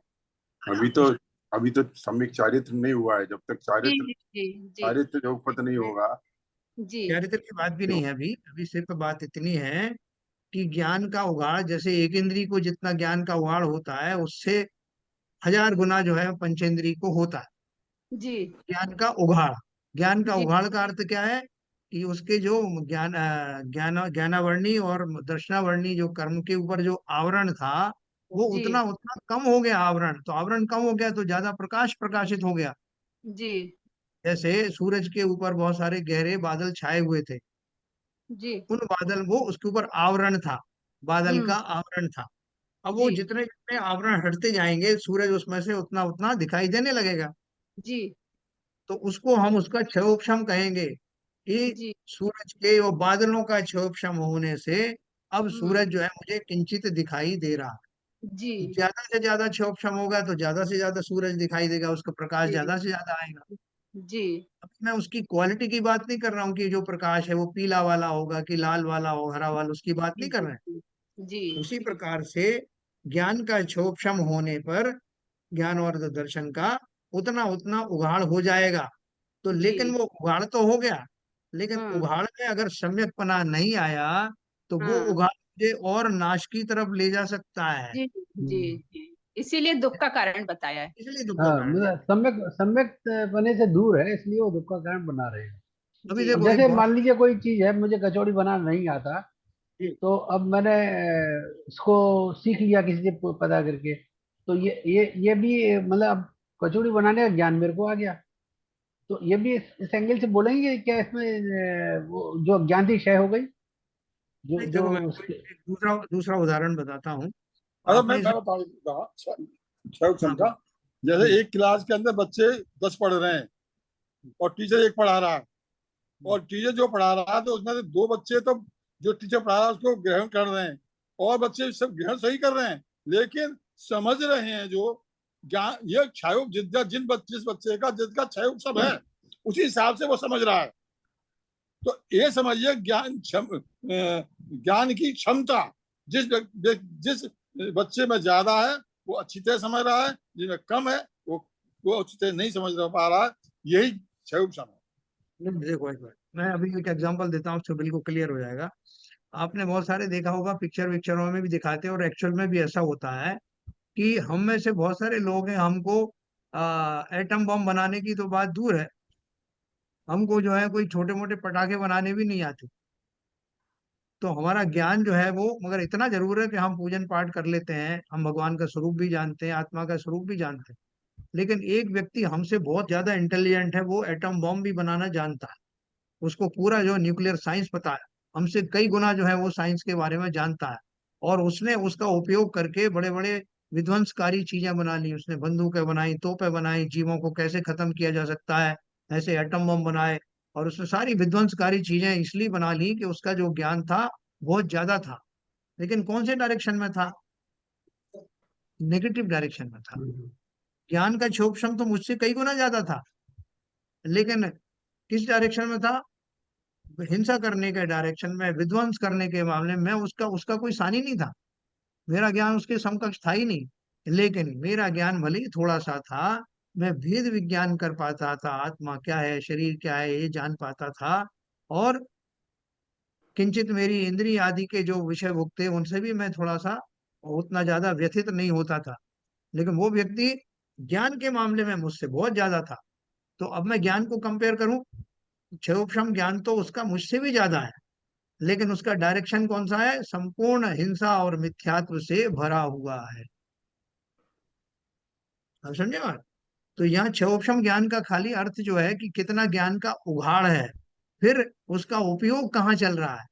अभी ना तो अभी तो सम्यक चारित्र नहीं हुआ है। जब तक जी चारित्र जी जी चारित्र जो उपपत नहीं होगा जी चरित्र की बात भी तो नहीं है अभी। अभी सिर्फ बात इतनी है कि ज्ञान का उगाड़, जैसे एक इंद्री को जितना ज्ञान का उगाड़ होता है, उससे 1000 गुना जो है पंचेंद्री को होता है जी ज्ञान का उघाड़। ज्ञान का जी उघाड़ का अर्थ क्या है? कि उसके जो ज्ञानावर्णी और दर्शनावर्णी जो कर्म के ऊपर जो आवरण था, वो जी उतना उतना कम हो गया आवरण। तो आवरण कम हो गया तो ज्यादा प्रकाश प्रकाशित हो गया। जी जैसे सूरज के ऊपर बहुत सारे गहरे बादल छाए हुए थे, जी उन बादल, वो उसके ऊपर आवरण था, बादल हम्म का आवरण था। अब वो जी जितने जितने आवरण हटते जाएंगे, सूरज उसमें से उतना उतना दिखाई देने लगेगा। जी तो उसको हम उसका क्षयोपशम कहेंगे कि जी सूरज के और बादलों का क्षयोपशम होने से अब हम्म सूरज जो है मुझे किंचित दिखाई दे रहा जी है। ज्यादा से ज्यादा क्षयोपशम होगा तो ज्यादा से ज्यादा सूरज दिखाई देगा, उसका प्रकाश जी ज्यादा से ज्यादा आएगा। जी अब मैं उसकी क्वालिटी की बात नहीं कर रहा हूँ कि जो प्रकाश है वो पीला वाला होगा कि लाल वाला हो, हरा वाला, उसकी बात जी नहीं कर जी रहे हैं। जी उसी प्रकार से ज्ञान का क्षोभक्षम होने पर ज्ञान और दर्शन का उतना उतना उगाड़ हो जाएगा। तो जी लेकिन वो उगाड़ तो हो गया, लेकिन हाँ उगाड़ में अगर सम्यकपना नहीं आया तो वो हाँ उगाड़ मुझे और नाश की तरफ ले जा सकता है। जी जी हम्म। जी इसीलिए दुख का कारण बताया है। इसलिए दुख का हाँ, कारण है। मतलब सम्यक सम्यक पने से दूर है, इसलिए वो दुख का कारण बना रहे हैं। अभी जी अब देखो एक जैसे बहुत। मान लीजिए कोई चीज है, मुझे कचौड़ी बनाना नहीं आता, जी। तो अब मैंने इसको सीख लिया किसी से पता करके, तो ये भी मतलब अब कचौड़ी बनाने का ज्ञान मेरे को आ गया। तो ये भी इस एंगल से बोलेंगे क्या इसमें वो जो अज्ञान थी क्षय हो गई, जो नहीं जो देखो, मैं कोई उसके। एक दूसरा दूसरा उदाहरण बताता हूँ। अरे आपने मैं इसे। बता रहा क्षय हाँ का। जैसे हम्म, एक क्लास के अंदर बच्चे 10 पढ़ रहे हैं और टीचर एक पढ़ा रहा है, और टीचर जो पढ़ा रहा है तो उसमें से दो बच्चे तो जो टीचर पढ़ा रहा है उसको ग्रहण कर रहे हैं, और बच्चे सब ग्रहण सही कर रहे हैं, लेकिन समझ रहे हैं जो ज्ञान ये क्षय जिस बच्चे का जिसका क्षय सब है उसी हिसाब से वो समझ रहा है। तो ये समझिए ज्ञान की क्षमता जिस बच्चे में ज्यादा है वो अच्छी तरह समझ रहा है, जिसमें कम है वो अच्छी तरह नहीं समझ पा रहा है। यही क्षय है। नहीं, देखो एक बार मैं अभी एक एग्जांपल देता हूँ, उससे बिल्कुल क्लियर हो जाएगा। आपने बहुत सारे देखा होगा, पिक्चर विक्चरों में भी दिखाते हैं और एक्चुअल में भी ऐसा होता है कि हम में से बहुत सारे लोग हैं, हमको एटम बम बनाने की तो बात दूर है, हमको जो है कोई छोटे मोटे पटाखे बनाने भी नहीं आते। तो हमारा ज्ञान जो है वो, मगर इतना जरूर है कि हम पूजन पाठ कर लेते हैं, हम भगवान का स्वरूप भी जानते हैं, आत्मा का स्वरूप भी जानते हैं। लेकिन एक व्यक्ति हमसे बहुत ज्यादा इंटेलिजेंट है, वो एटम बॉम्ब भी बनाना जानता है, उसको पूरा जो न्यूक्लियर साइंस पता है, हमसे कई गुना जो है वो साइंस के बारे में जानता है। और उसने उसका उपयोग करके बड़े बड़े विध्वंसकारी चीजें बना ली, उसने बंदूकें बनाई, तोपें बनाई, जीवों को कैसे खत्म किया जा सकता है, ऐसे एटम बम बनाए। और उसने सारी विध्वंसकारी चीजें इसलिए बना ली कि उसका जो ज्ञान था बहुत ज्यादा था। लेकिन कौन से डायरेक्शन में था? नेगेटिव डायरेक्शन में था। ज्ञान का क्षोभ तो मुझसे कई गुना ज्यादा था, लेकिन किस डायरेक्शन में था? हिंसा करने के डायरेक्शन में, विध्वंस करने के मामले में। उसका उसका कोई सानी नहीं था, मेरा ज्ञान उसके समकक्ष था ही नहीं। लेकिन मेरा ज्ञान भले ही थोड़ा सा था, मैं भेद विज्ञान कर पाता था, आत्मा क्या है, शरीर क्या है, ये जान पाता था। और किंचित मेरी इंद्रिय आदि के जो विषय भोग थे उनसे भी मैं थोड़ा सा उतना ज्यादा व्यथित नहीं होता था। लेकिन वो व्यक्ति ज्ञान के मामले में मुझसे बहुत ज्यादा था। तो अब मैं ज्ञान को कंपेयर करूं, क्षयोक्षम ज्ञान तो उसका मुझसे भी ज्यादा है, लेकिन उसका डायरेक्शन कौन सा है? संपूर्ण हिंसा और मिथ्यात्व से भरा हुआ है। आप समझे बात? तो यहाँ क्षयोक्षम ज्ञान का खाली अर्थ जो है कि कितना ज्ञान का उघाड़ है, फिर उसका उपयोग कहाँ चल रहा है।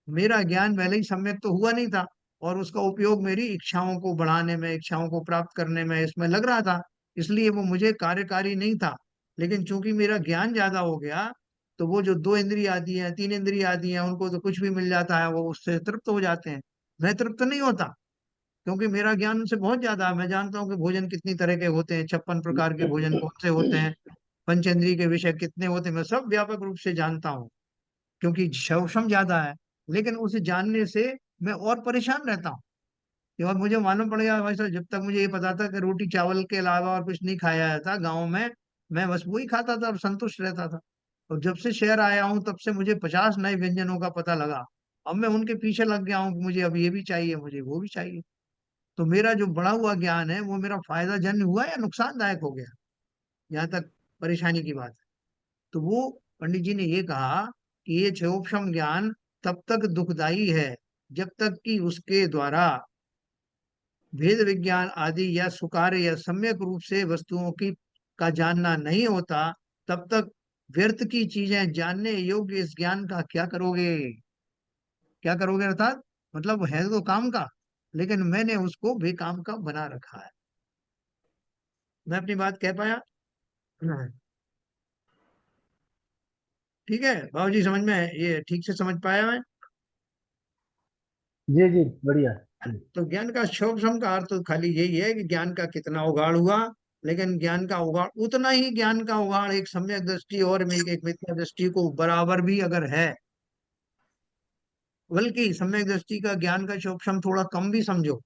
मेरा ज्ञान पहले ही सम्यक तो हुआ नहीं था, और उसका उपयोग मेरी इच्छाओं को बढ़ाने में, इच्छाओं को प्राप्त करने में, इसमें लग रहा था, इसलिए वो मुझे कार्यकारी नहीं था। लेकिन चूंकि मेरा ज्ञान ज्यादा हो गया, तो वो जो दो इंद्रिय आदि हैं, तीन इंद्रिय आदि हैं, उनको तो कुछ भी मिल जाता है, वो उससे तृप्त हो जाते हैं। मैं तृप्त नहीं होता, क्योंकि मेरा ज्ञान उनसे बहुत ज्यादा है। मैं जानता हूँ कि भोजन कितनी तरह के होते हैं, 56 प्रकार के भोजन कौन से होते हैं, पंचेंद्रिय के विषय कितने होते हैं, मैं सब व्यापक रूप से जानता हूँ, क्योंकि शौषम ज्यादा है। लेकिन उसे जानने से मैं और परेशान रहता हूँ। कि और मुझे मालूम पड़ गया भाई साहब, जब तक मुझे ये पता था कि रोटी चावल के अलावा और कुछ नहीं खाया जाता गाँव में, मैं बस वही खाता था और संतुष्ट रहता था। और जब से शहर आया हूँ, तब से मुझे 50 नए व्यंजनों का पता लगा। अब मैं उनके पीछे लग गया हूँ कि मुझे अब ये भी चाहिए, मुझे वो भी चाहिए। तो मेरा जो बढ़ा हुआ ज्ञान है वो मेरा फायदा जन्य हुआ या नुकसानदायक हो गया, यहाँ तक परेशानी की बात है। तो वो पंडित जी ने ये कहा कि ये क्षयोक्षम ज्ञान तब तक दुखदाई है जब तक कि उसके द्वारा भेद विज्ञान आदि या सुकार्य या सम्यक रूप से वस्तुओं की का जानना नहीं होता। तब तक व्यर्थ की चीजें जानने योग्य इस ज्ञान का क्या करोगे? क्या करोगे अर्थात, मतलब है तो काम का, लेकिन मैंने उसको बेकाम का बना रखा है। मैं अपनी बात कह पाया? ठीक है बाबू जी, समझ में ये ठीक से समझ पाया मैं? जी जी, बढ़िया। तो ज्ञान का क्षोभम का अर्थ तो खाली यही है कि ज्ञान का कितना उगाड़ हुआ। लेकिन ज्ञान का उगाड़ उतना ही, ज्ञान का उगाड़ एक सम्यक दृष्टि और में एक मिथ्या दृष्टि को बराबर भी अगर है, बल्कि सम्यक दृष्टि का ज्ञान का क्षोभम थोड़ा कम भी समझो।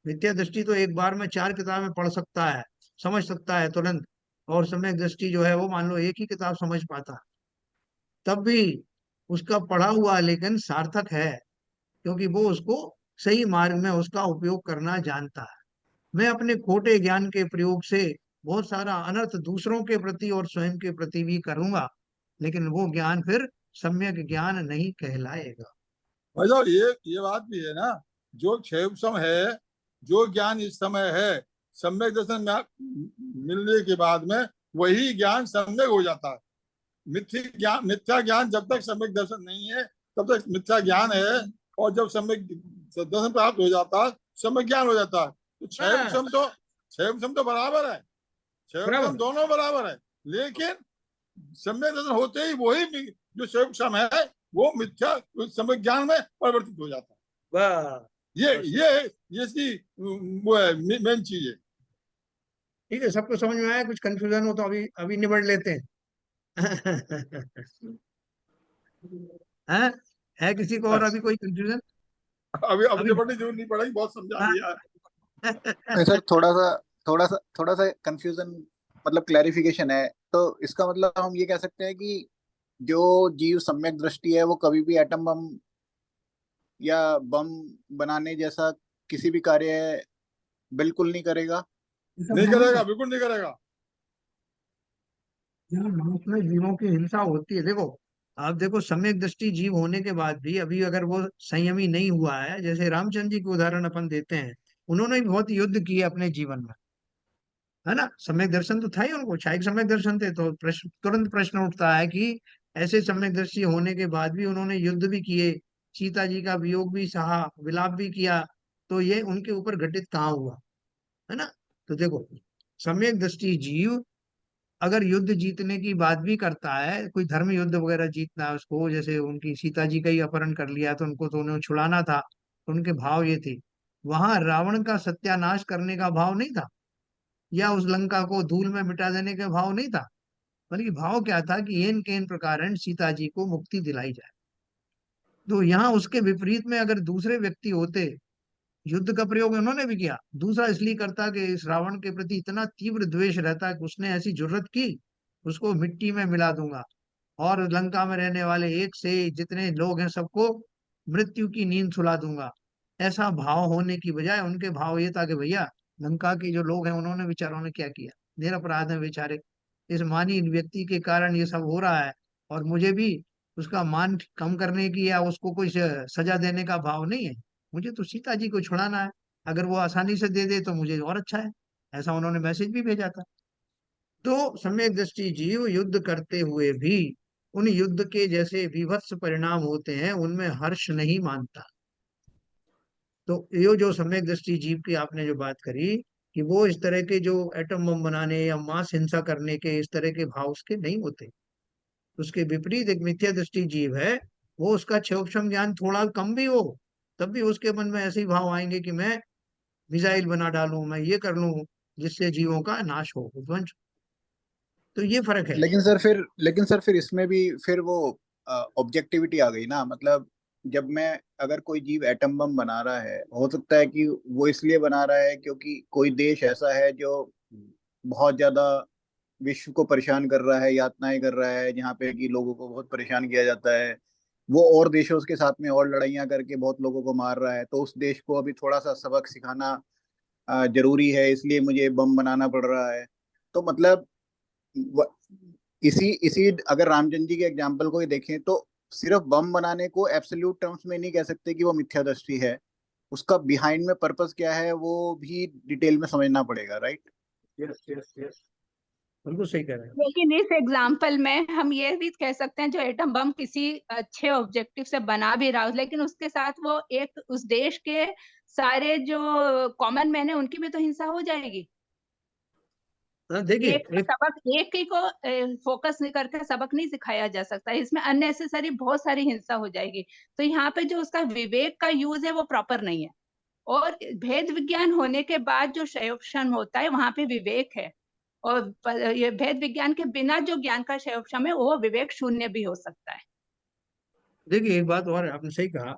मिथ्या दृष्टि तो एक बार में 4 किताबें पढ़ सकता है, समझ सकता है तुरंत। और सम्यक दृष्टि जो है वो मान लो एक ही किताब समझ पाता है, तब भी उसका पढ़ा हुआ लेकिन सार्थक है, क्योंकि वो उसको सही मार्ग में उसका उपयोग करना जानता है। मैं अपने खोटे ज्ञान के प्रयोग से बहुत सारा अनर्थ दूसरों के प्रति और स्वयं के प्रति भी करूंगा, लेकिन वो ज्ञान फिर सम्यक ज्ञान नहीं कहलाएगा। भाई साहब ये बात भी है ना, जो क्षेम है, जो ज्ञान इस समय है, सम्यक दर्शन मिलने के बाद में वही ज्ञान सम्यक हो जाता है। मिथ्या ज्ञान जब तक सम्यक दर्शन नहीं है तब तक मिथ्या ज्ञान है, और जब सम्यक दर्शन प्राप्त हो जाता है सम्यक ज्ञान हो जाता है। तो बस, क्षम तो बराबर है, क्षम बराबर। दोनों बराबर है। लेकिन सम्यक दर्शन होते ही वही जो क्षम है वो मिथ्या सम्यक ज्ञान में परिवर्तित हो जाता है। बस, ये बस। ये ये इसकी वो है, मेन चीज है। ठीक है, सबको समझ में आया? कुछ कंफ्यूजन हो तो अभी अभी निबड़ लेते हैं। हैं? है किसी को और अभी कोई कंफ्यूजन? अभी अब अभी निपटने की जरूरत नहीं पड़ेगी, बहुत समझा हाँ। दिया है। नहीं सर, थोड़ा सा कंफ्यूजन, मतलब क्लैरिफिकेशन है। तो इसका मतलब हम ये कह सकते हैं कि जो जीव सम्यक दृष्टि है वो कभी भी एटम बम या बम बनाने जैसा किसी भी कार्य बिल्कुल नहीं करेगा। नहीं करेगा, बिल्कुल नहीं करेगा। जहाँ मनुष्य में जीवों की हिंसा होती है, देखो आप देखो सम्यक दृष्टि जीव होने के बाद भी अभी अगर वो संयमी नहीं हुआ है, जैसे रामचंद्र जी के उदाहरण अपन देते हैं, उन्होंने भी बहुत युद्ध किए अपने जीवन में, है ना। सम्यक दर्शन तो था ही उनको, शायद सम्यक दर्शन थे, तो तुरंत प्रश्न उठता है कि ऐसे सम्यक दृष्टि होने के बाद भी उन्होंने युद्ध भी किए, सीता जी का वियोग भी सहा, विलाप भी किया, तो ये उनके ऊपर घटित कहाँ हुआ, है ना। तो देखो सम्यक दृष्टि जीव अगर युद्ध जीतने की बात भी करता है, कोई धर्म युद्ध वगैरह जीतना है उसको, जैसे उनकी सीता जी का ही अपहरण कर लिया तो उनको तो उन्हें छुड़ाना था, तो उनके भाव ये थे, वहां रावण का सत्यानाश करने का भाव नहीं था, या उस लंका को धूल में मिटा देने का भाव नहीं था, बल्कि भाव क्या था कि इन के इन प्रकार सीता जी को मुक्ति दिलाई जाए। तो यहाँ उसके विपरीत में अगर दूसरे व्यक्ति होते, युद्ध का प्रयोग उन्होंने भी किया, दूसरा इसलिए करता कि इस रावण के प्रति इतना तीव्र द्वेष रहता कि उसने ऐसी जुर्रत की, उसको मिट्टी में मिला दूंगा और लंका में रहने वाले एक से जितने लोग हैं सबको मृत्यु की नींद सुला दूंगा। ऐसा भाव होने की बजाय उनके भाव ये था कि भैया लंका के जो लोग हैं उन्होंने बेचारों ने क्या किया, निरपराध है बेचारे, इस मानी व्यक्ति के कारण ये सब हो रहा है, और मुझे भी उसका मान कम करने की या उसको कोई सजा देने का भाव नहीं है, मुझे तो सीता जी को छुड़ाना है, अगर वो आसानी से दे दे तो मुझे और अच्छा है। ऐसा उन्होंने मैसेज भी भेजा था। तो सम्यक दृष्टि जीव युद्ध करते हुए भी उन युद्ध के जैसे विभत्स परिणाम होते हैं उनमें हर्ष नहीं मानता। तो ये जो सम्यक दृष्टि जीव की आपने जो बात करी कि वो इस तरह के जो एटम बम बनाने या मास हिंसा करने के इस तरह के भाव उसके नहीं होते, उसके विपरीत एक मिथ्या दृष्टि जीव है, वो उसका क्षोभक्षम ज्ञान थोड़ा कम भी हो तब भी उसके मन में ऐसे ही भाव आएंगे कि मैं मिसाइल बना डालूं, मैं ये कर लूं जिससे जीवों का नाश हो, ध्वंस। तो ये फर्क है। लेकिन सर फिर इसमें भी फिर वो ऑब्जेक्टिविटी आ गई ना, मतलब जब मैं अगर कोई जीव एटम बम बना रहा है, हो सकता है कि वो इसलिए बना रहा है क्योंकि कोई देश ऐसा है जो बहुत ज्यादा विश्व को परेशान कर रहा है, यातनाएं कर रहा है, जहाँ पे कि लोगों को बहुत परेशान किया जाता है, वो और देशों के साथ में और लड़ाइयाँ करके बहुत लोगों को मार रहा है, तो उस देश को अभी थोड़ा सा सबक सिखाना जरूरी है, इसलिए मुझे बम बनाना पड़ रहा है। तो मतलब व- इसी इसी अगर रामचंद्र जी के एग्जाम्पल को ही देखें तो सिर्फ बम बनाने को एब्सोल्यूट टर्म्स में नहीं कह सकते कि वो मिथ्या दृष्टि है, उसका बिहाइंड में पर्पस क्या है वो भी डिटेल में समझना पड़ेगा, राइट। यस यस यस, बिल्कुल सही कह रहे हैं। लेकिन इस एग्जाम्पल में हम ये भी कह सकते हैं जो एटम बम किसी अच्छे ऑब्जेक्टिव से बना भी रहा हो, लेकिन उसके साथ वो एक उस देश के सारे जो कॉमन मैन है उनकी भी तो हिंसा हो जाएगी। देखिए एक का एक, सबक, एक ही को फोकस नहीं करके सबक नहीं सिखाया जा सकता, इसमें अननेसेसरी बहुत सारी हिंसा हो जाएगी। तो यहाँ पे जो उसका विवेक का यूज है वो प्रॉपर नहीं है। और भेद विज्ञान होने के बाद जो क्षयोक्षम होता है वहां पे विवेक है, और ये भेद विज्ञान के बिना जो ज्ञान का क्षयोक्षम है वो विवेक शून्य भी हो सकता है। देखिए एक बात और आपने सही कहा,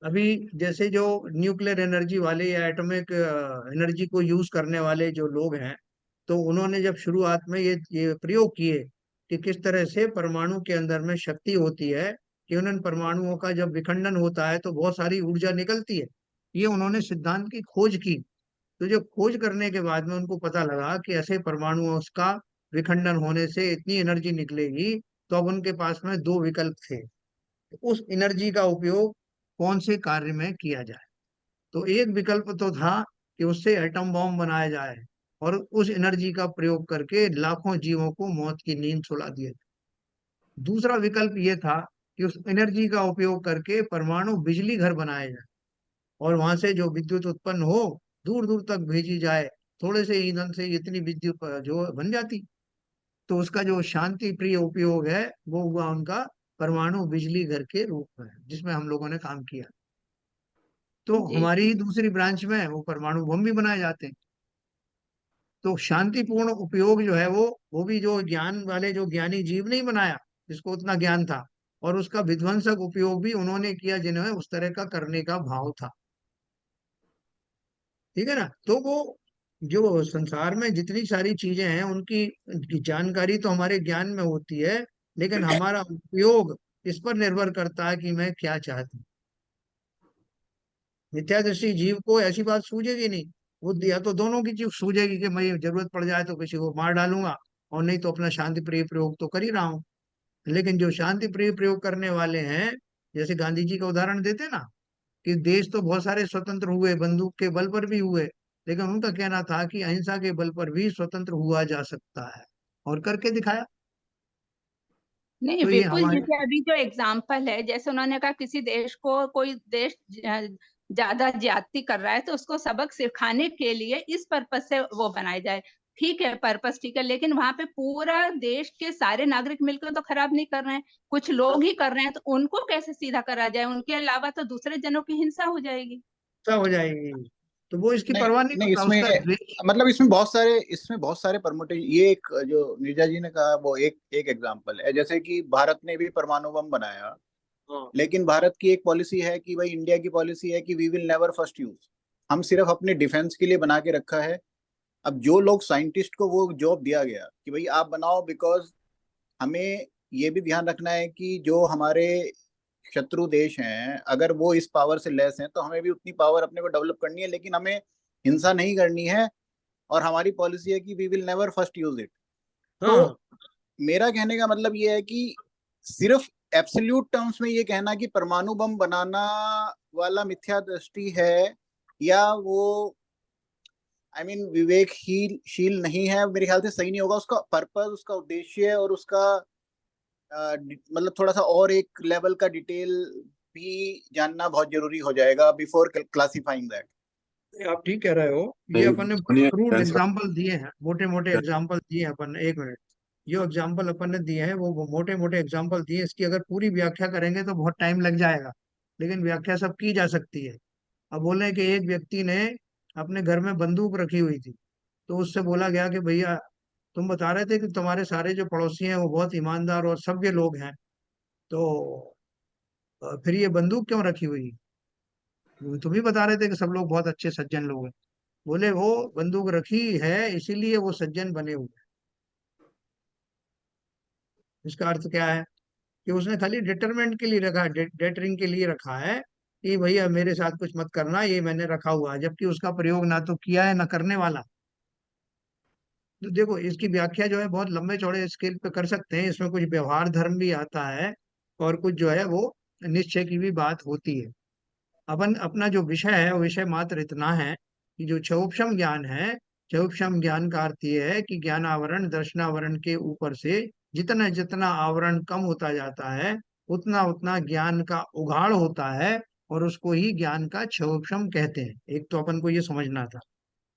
अभी जैसे जो न्यूक्लियर एनर्जी वाले या एटॉमिक एनर्जी को यूज करने वाले जो लोग हैं, तो उन्होंने जब शुरुआत में ये प्रयोग किए कि किस तरह से परमाणु के अंदर में शक्ति होती है, कि उन परमाणुओं का जब विखंडन होता है तो बहुत सारी ऊर्जा निकलती है, ये उन्होंने सिद्धांत की खोज की। तो जो खोज करने के बाद में उनको पता लगा कि ऐसे परमाणुओं का विखंडन होने से इतनी एनर्जी निकलेगी, तो अब उनके पास में दो विकल्प थे, उस एनर्जी का उपयोग कौन से कार्य में किया जाए। तो एक विकल्प तो था कि उससे एटम बॉम्ब बनाया जाए और उस एनर्जी का प्रयोग करके लाखों जीवों को मौत की नींद सुला दिया जाए। दूसरा विकल्प ये था कि उस एनर्जी का उपयोग करके परमाणु बिजली घर बनाया जाए और वहां से जो विद्युत उत्पन्न हो दूर दूर तक भेजी जाए, थोड़े से ईंधन से इतनी विद्युत जो बन जाती। तो उसका जो शांति प्रिय उपयोग है वो हुआ उनका परमाणु बिजली घर के रूप में, जिसमें हम लोगों ने काम किया। तो जी। हमारी ही दूसरी ब्रांच में वो परमाणु बम भी बनाए जाते हैं। तो शांतिपूर्ण उपयोग जो है वो भी जो ज्ञान वाले जो ज्ञानी जीव नहीं बनाया जिसको उतना ज्ञान था, और उसका विध्वंसक उपयोग भी उन्होंने किया जिन्हें उस तरह का करने का भाव था। ठीक है ना। तो वो जो संसार में जितनी सारी चीजें हैं उनकी जानकारी तो हमारे ज्ञान में होती है, लेकिन हमारा उपयोग इस पर निर्भर करता है कि मैं क्या चाहती हूँ। मिथ्यादृष्टि जीव को ऐसी बात सूझेगी नहीं, वो या तो दोनों की चीज सूझेगी कि मैं जरूरत पड़ जाए तो किसी को मार डालूंगा, और नहीं तो अपना शांति प्रिय प्रयोग तो कर ही रहा हूँ। लेकिन जो शांति प्रिय प्रयोग करने वाले हैं, जैसे गांधी जी का उदाहरण देते ना, कि देश तो बहुत सारे स्वतंत्र हुए, बंदूक के बल पर भी हुए, लेकिन उनका कहना था कि अहिंसा के बल पर भी स्वतंत्र हुआ जा सकता है, और करके दिखाया। नहीं, तो ये विपुल जी हमारे, के अभी जो एग्जाम्पल है, जैसे उन्होंने कहा किसी देश को कोई देश ज्यादा ज्यादती कर रहा है तो उसको सबक सिखाने के लिए इस पर्पस से वो बनाए जाए। ठीक है, पर्पस ठीक है, लेकिन वहां पे पूरा देश के सारे नागरिक मिलकर तो खराब नहीं कर रहे हैं, कुछ लोग ही कर रहे हैं, तो उनको कैसे सीधा करा जाए? उनके अलावा तो दूसरे जनों की हिंसा हो जाएगी। क्या हो जाएगी? तो वो इसकी नहीं परवाह नहीं नहीं, करता, इसमें उसका द्वेष। मतलब इसमें बहुत सारे परमुटेशन, ये एक जो नीरजा जी ने कहा वो एक एक एग्जांपल है। जैसे कि भारत ने भी परमाणु बम बनाया, हाँ, लेकिन भारत की एक पॉलिसी है कि भाई, इंडिया की पॉलिसी है कि we will never first use, हम सिर्फ अपने डिफेंस के लिए बना के रखा है। अब जो लोग साइंटिस्ट को वो जॉब दिया गया कि भाई आप बनाओ, बिकॉज हमें ये भी ध्यान रखना है कि जो हमारे शत्रु देश हैं, अगर वो इस पावर से लेस हैं तो हमें भी उतनी पावर अपने को डेवलप करनी है, लेकिन हमें हिंसा नहीं करनी है। और हमारी पॉलिसी है कि we will never first use it. तो हाँ, मेरा कहने का मतलब ये है कि सिर्फ एब्सोल्यूट टर्म्स में ये कहना कि परमाणु बम बनाना वाला मिथ्या दृष्टि है, या वो विवेकशील नहीं है, मेरे ख्याल से सही नहीं होगा। उसका पर्पस, उसका उद्देश्य और उसका मतलब थोड़ा सा और एक लेवल का डिटेल भी जानना बहुत जरूरी हो जाएगा बिफोर क्लासिफाइंग दैट। आप ठीक कह रहे हो। ये नहीं अपन ने सुनिए क्रूड कैंसर। एग्जाम्पल दिए हैं, मोटे मोटे एग्जाम्पल दिए हैं अपन ने। एक मिनट, जो एग्जाम्पल अपन ने दिए हैं वो मोटे मोटे एग्जाम्पल दिए हैं। इसकी अगर पूरी व्याख्या करेंगे तो बहुत टाइम लग जाएगा, लेकिन व्याख्या सब की जा सकती है। अब बोले कि एक व्यक्ति ने अपने घर में बंदूक रखी हुई थी, तो उससे बोला गया कि भैया, तुम बता रहे थे कि तुम्हारे सारे जो पड़ोसी हैं वो बहुत ईमानदार और सभ्य लोग हैं, तो फिर ये बंदूक क्यों रखी हुई है? तुम ही बता रहे थे कि सब लोग बहुत अच्छे सज्जन लोग हैं। बोले वो बंदूक रखी है इसीलिए वो सज्जन बने हुए हैं। इसका अर्थ क्या है? कि उसने खाली डिटरमेंट के लिए रखा है, डेटरिंग के लिए रखा है, कि भैया मेरे साथ कुछ मत करना, ये मैंने रखा हुआ है, जबकि उसका प्रयोग ना तो किया है ना करने वाला। तो देखो, इसकी व्याख्या जो है बहुत लंबे चौड़े स्केल पे कर सकते हैं, इसमें कुछ व्यवहार धर्म भी आता है, और कुछ जो है वो निश्चय की भी बात होती है। अपन अपना जो विषय है वो विषय मात्र इतना है कि जो क्षोभक्षम ज्ञान है, क्षोभक्षम ज्ञान का अर्थ ये है कि ज्ञान आवरण दर्शनावरण के ऊपर से जितना जितना आवरण कम होता जाता है, उतना उतना ज्ञान का उघाड़ होता है, और उसको ही ज्ञान का क्षोभक्षम कहते हैं। एक तो अपन को ये समझना था।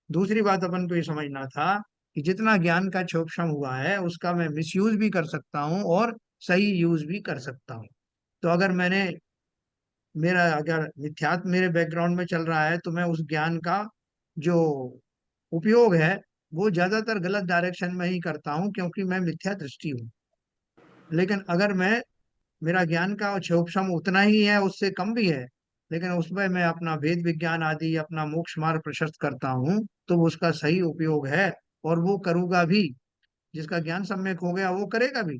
दूसरी बात अपन को ये समझना था कि जितना ज्ञान का क्षोभक्षम हुआ है उसका मैं मिसयूज भी कर सकता हूँ और सही यूज भी कर सकता हूँ। तो अगर मैंने, मेरा अगर मिथ्यात्व मेरे बैकग्राउंड में चल रहा है, तो मैं उस ज्ञान का जो उपयोग है वो ज्यादातर गलत डायरेक्शन में ही करता हूँ, क्योंकि मैं मिथ्या दृष्टि हूँ। लेकिन अगर मैं, मेरा ज्ञान का क्षोभक्षम उतना ही है, उससे कम भी है, लेकिन उसमें मैं अपना वेद विज्ञान आदि अपना मोक्ष मार्ग प्रशस्त करता हूँ, तो वो उसका सही उपयोग है, और वो करूंगा भी। जिसका ज्ञान सम्यक हो गया वो करेगा भी,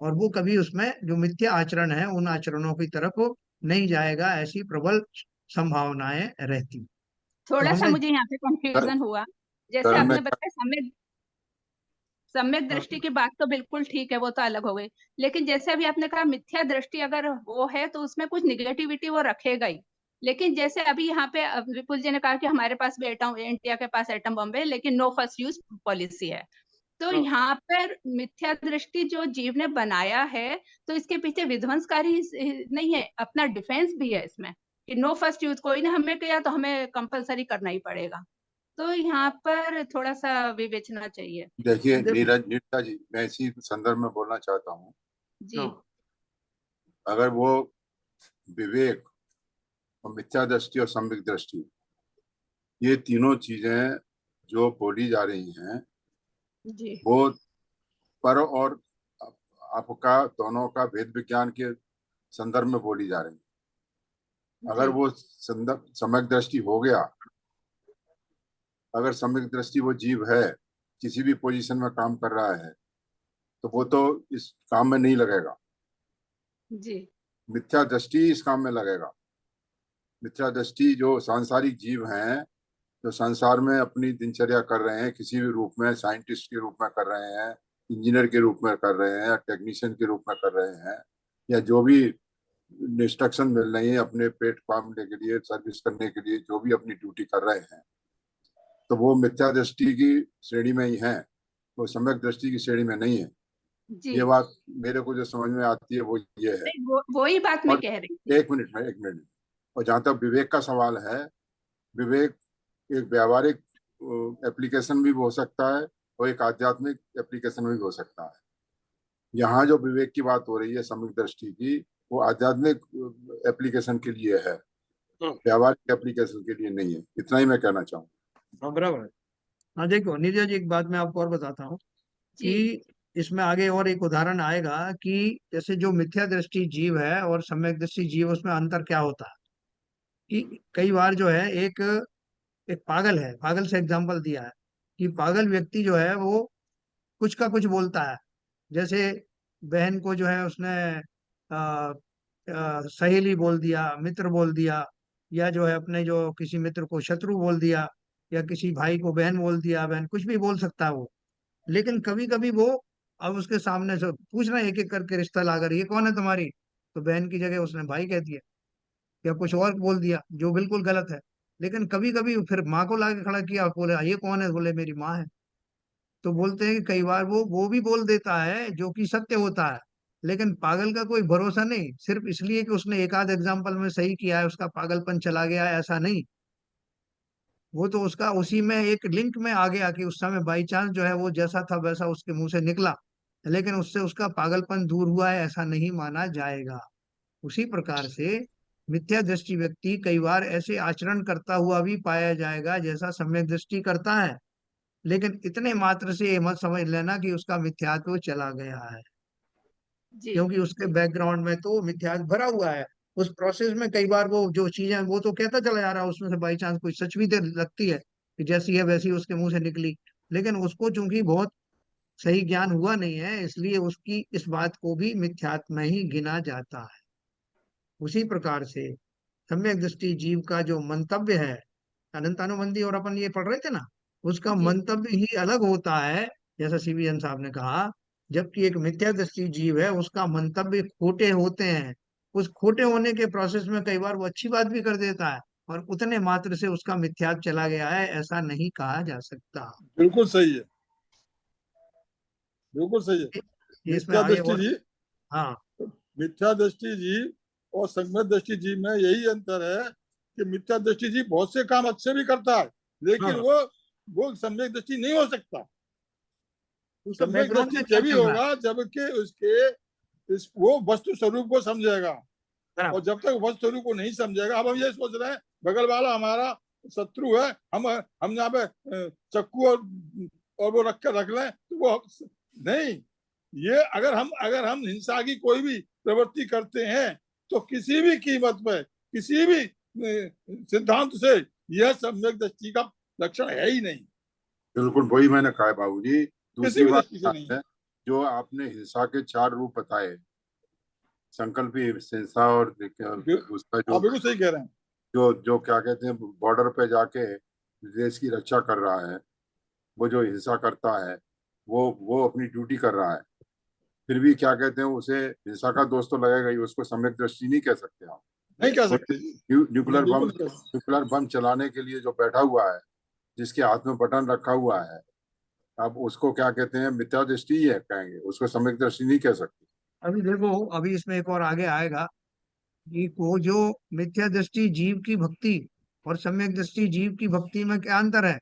और वो कभी उसमें जो मिथ्या आचरण है उन आचरणों की तरफ नहीं जाएगा, ऐसी प्रबल संभावनाएं रहती। तो थोड़ा सा हमने, मुझे यहाँ पे कंफ्यूजन हुआ। जैसे सर मैं आपने बताया सम्यक सम्यक हाँ, दृष्टि की बात तो बिल्कुल ठीक है, वो तो अलग हो गई। लेकिन जैसे अभी आपने कहा मिथ्या दृष्टि अगर वो है तो उसमें कुछ निगेटिविटी वो रखेगा ही। लेकिन जैसे अभी यहाँ पे विपुल जी ने कहा कि हमारे पास भी एटम, इंडिया के पास एटम बम है, लेकिन नो फर्स्ट यूज पॉलिसी है। तो हाँ, यहाँ पर मिथ्या दृष्टि जो जीव ने बनाया है, तो इसके पीछे विध्वंसकारी नहीं है, अपना डिफेंस भी है इसमें, कि नो फर्स्ट यूज कोई ने हमें किया तो हमें कंपलसरी करना ही पड़ेगा। तो यहाँ पर थोड़ा सा विवेचना चाहिए। देखिए देखो, नीरज नीता जी, मैं इसी संदर्भ में बोलना चाहता हूँ। जी। हाँ, अगर वो विवेक और मिथ्या दृष्टि और सम्यक दृष्टि, ये तीनों चीजें जो बोली जा रही हैं, जी। वो पर और आपका दोनों का वेद विज्ञान के संदर्भ में बोली जा रही है। अगर जी। वो संदर्भ सम्यक दृष्टि हो गया, अगर सम्यक दृष्टि वो जीव है, किसी भी पोजीशन में काम कर रहा है, तो वो तो इस काम में नहीं लगेगा। जी। मिथ्या दृष्टि इस काम में लगेगा। मिथ्या दृष्टि जो सांसारिक जीव हैं, जो संसार में अपनी दिनचर्या कर रहे हैं, किसी भी रूप में साइंटिस्ट के रूप में कर रहे हैं, इंजीनियर के रूप में कर रहे हैं या टेक्नीशियन के रूप में कर रहे हैं, या जो भी इंस्ट्रक्शन मिल रही है अपने पेट पालने के लिए, सर्विस करने के लिए, जो भी अपनी ड्यूटी कर रहे हैं, तो वो मिथ्या दृष्टि की श्रेणी में ही है, वो सम्यक दृष्टि की श्रेणी में नहीं है। जी ये बात मेरे को जो समझ में आती है वो ये है। नहीं, वही बात मैं और कह रही थी। एक मिनट। और जहां तक विवेक का सवाल है, विवेक एक व्यावहारिक एप्लीकेशन भी हो सकता है और एक आध्यात्मिक एप्लीकेशन भी हो सकता है। यहाँ जो विवेक की बात हो रही है सम्यक दृष्टि की, वो आध्यात्मिक एप्लीकेशन के लिए है, व्यावहारिक एप्लीकेशन के लिए नहीं है। इतना ही मैं कहना चाहूँगा। हाँ बराबर है। हाँ देखो नीरजा जी, एक बात मैं आपको और बताता हूँ जी कि इसमें आगे और एक उदाहरण आएगा कि जैसे जो मिथ्या दृष्टि जीव है और सम्यक दृष्टि जीव, उसमें अंतर क्या होता है। कि कई बार जो है एक एक पागल है, पागल से एग्जाम्पल दिया है कि पागल व्यक्ति जो है वो कुछ का कुछ बोलता है। जैसे बहन को जो है उसने आ, सहेली बोल दिया, मित्र बोल दिया, या जो है अपने जो किसी मित्र को शत्रु बोल दिया, या किसी भाई को बहन बोल दिया, बहन कुछ भी बोल सकता है वो। लेकिन कभी कभी वो, अब उसके सामने से पूछ रहे हैं एक एक करके रिश्ता लाकर, ये कौन है तुम्हारी, तो बहन की जगह उसने भाई कह दिया, या कुछ और बोल दिया जो बिल्कुल गलत है। लेकिन कभी कभी फिर माँ को लाके खड़ा किया, बोले ये कौन है, बोले मेरी माँ है। तो बोलते हैं कि कई बार वो भी बोल देता है जो कि सत्य होता है। लेकिन पागल का कोई भरोसा नहीं, सिर्फ इसलिए कि उसने एक आध एग्जाम्पल में सही किया है उसका पागलपन चला गया है, ऐसा नहीं। वो तो उसका उसी में एक लिंक में आ गया कि उस समय बाई चांस जो है वो जैसा था वैसा उसके मुंह से निकला, लेकिन उससे उसका पागलपन दूर हुआ है, ऐसा नहीं माना जाएगा। उसी प्रकार से मिथ्या दृष्टि व्यक्ति कई बार ऐसे आचरण करता हुआ भी पाया जाएगा जैसा सम्यक दृष्टि करता है, लेकिन इतने मात्र से ये मत समझ लेना कि उसका मिथ्यात्व चला गया है, जी क्योंकि उसके बैकग्राउंड में तो मिथ्यात्व भरा हुआ है। उस प्रोसेस में कई बार वो जो चीजें वो तो कहता चला जा रहा है, उसमें से बाई चांस कोई सच भी तो लगती है कि जैसी है वैसी उसके मुंह से निकली, लेकिन उसको चूंकि बहुत सही ज्ञान हुआ नहीं है, इसलिए उसकी इस बात को भी मिथ्यात्व में ही गिना जाता है। उसी प्रकार से सम्यक दृष्टि जीव का जो मंतव्य है, अनंतानुबंधी और अपन ये पढ़ रहे थे ना, उसका जी मंतव्य ही अलग होता है, जैसा सीबीएन साहब ने कहा। जबकि एक मिथ्या दृष्टि जीव है, उसका मंतव्य खोटे होते हैं। उस खोटे होने के प्रोसेस में कई बार वो अच्छी बात भी कर देता है, और उतने मात्र से उसका मिथ्यात्व चला गया है, ऐसा नहीं कहा जा सकता। बिल्कुल सही है, बिल्कुल सही है। ये इसमें मिथ्या आगे दृष्टि और। जी, हाँ मिथ्या दृष्टि जीव और सम्यक दृष्टि जीव में यही अंतर है कि मिथ्या दृष्टि जीव बहुत से काम अच्छे भी करता है, लेकिन हाँ, वो सम्यक दृष्टि नहीं हो सकता। उसका सम्यक बैकग्राउंड दृष्टि में क्या जब भी चल रहा है। होगा जबकि उसके वो वस्तु स्वरूप को समझेगा। बराबर। और जब तक वस्तु स्वरूप को नहीं समझेगा, अब हम ये सोच रहे हैं बगल वाला हमारा शत्रु है, हम यहाँ पे चक्कू और वो रख लें, तो वो नहीं। ये अगर हम हिंसा की कोई भी प्रवृत्ति करते हैं तो किसी भी कीमत पे, किसी भी सिद्धांत से यह सम्यक दृष्टि का लक्षण है ही नहीं, बिल्कुल वही मैंने कहा है बाबूजी। किसी दूसरी भी बात दृष्टि से नहीं। है, जो आपने हिंसा के 4 रूप बताए, संकल्पी हिंसा, और उसका जो आप बिल्कुल सही कह रहे हैं। जो जो क्या कहते हैं, बॉर्डर पे जाके देश की रक्षा कर रहा है, वो जो हिंसा करता है, वो अपनी ड्यूटी कर रहा है, फिर भी क्या कहते हैं, उसे हिंसा का दोष तो लगेगा ही, उसको सम्यक दृष्टि नहीं कह सकते आप। नहीं कह वो सकते जी, न्यूक्लियर बम चलाने के लिए जो बैठा हुआ है, जिसके हाथ में बटन रखा हुआ है, अब उसको क्या कहते हैं, मिथ्या दृष्टि ही है कहेंगे, उसको सम्यक दृष्टि नहीं कह सकते। अभी देखो, अभी इसमें एक और आगे आएगा कि वो जो मिथ्या दृष्टि जीव की भक्ति और सम्यक दृष्टि जीव की भक्ति में क्या अंतर है।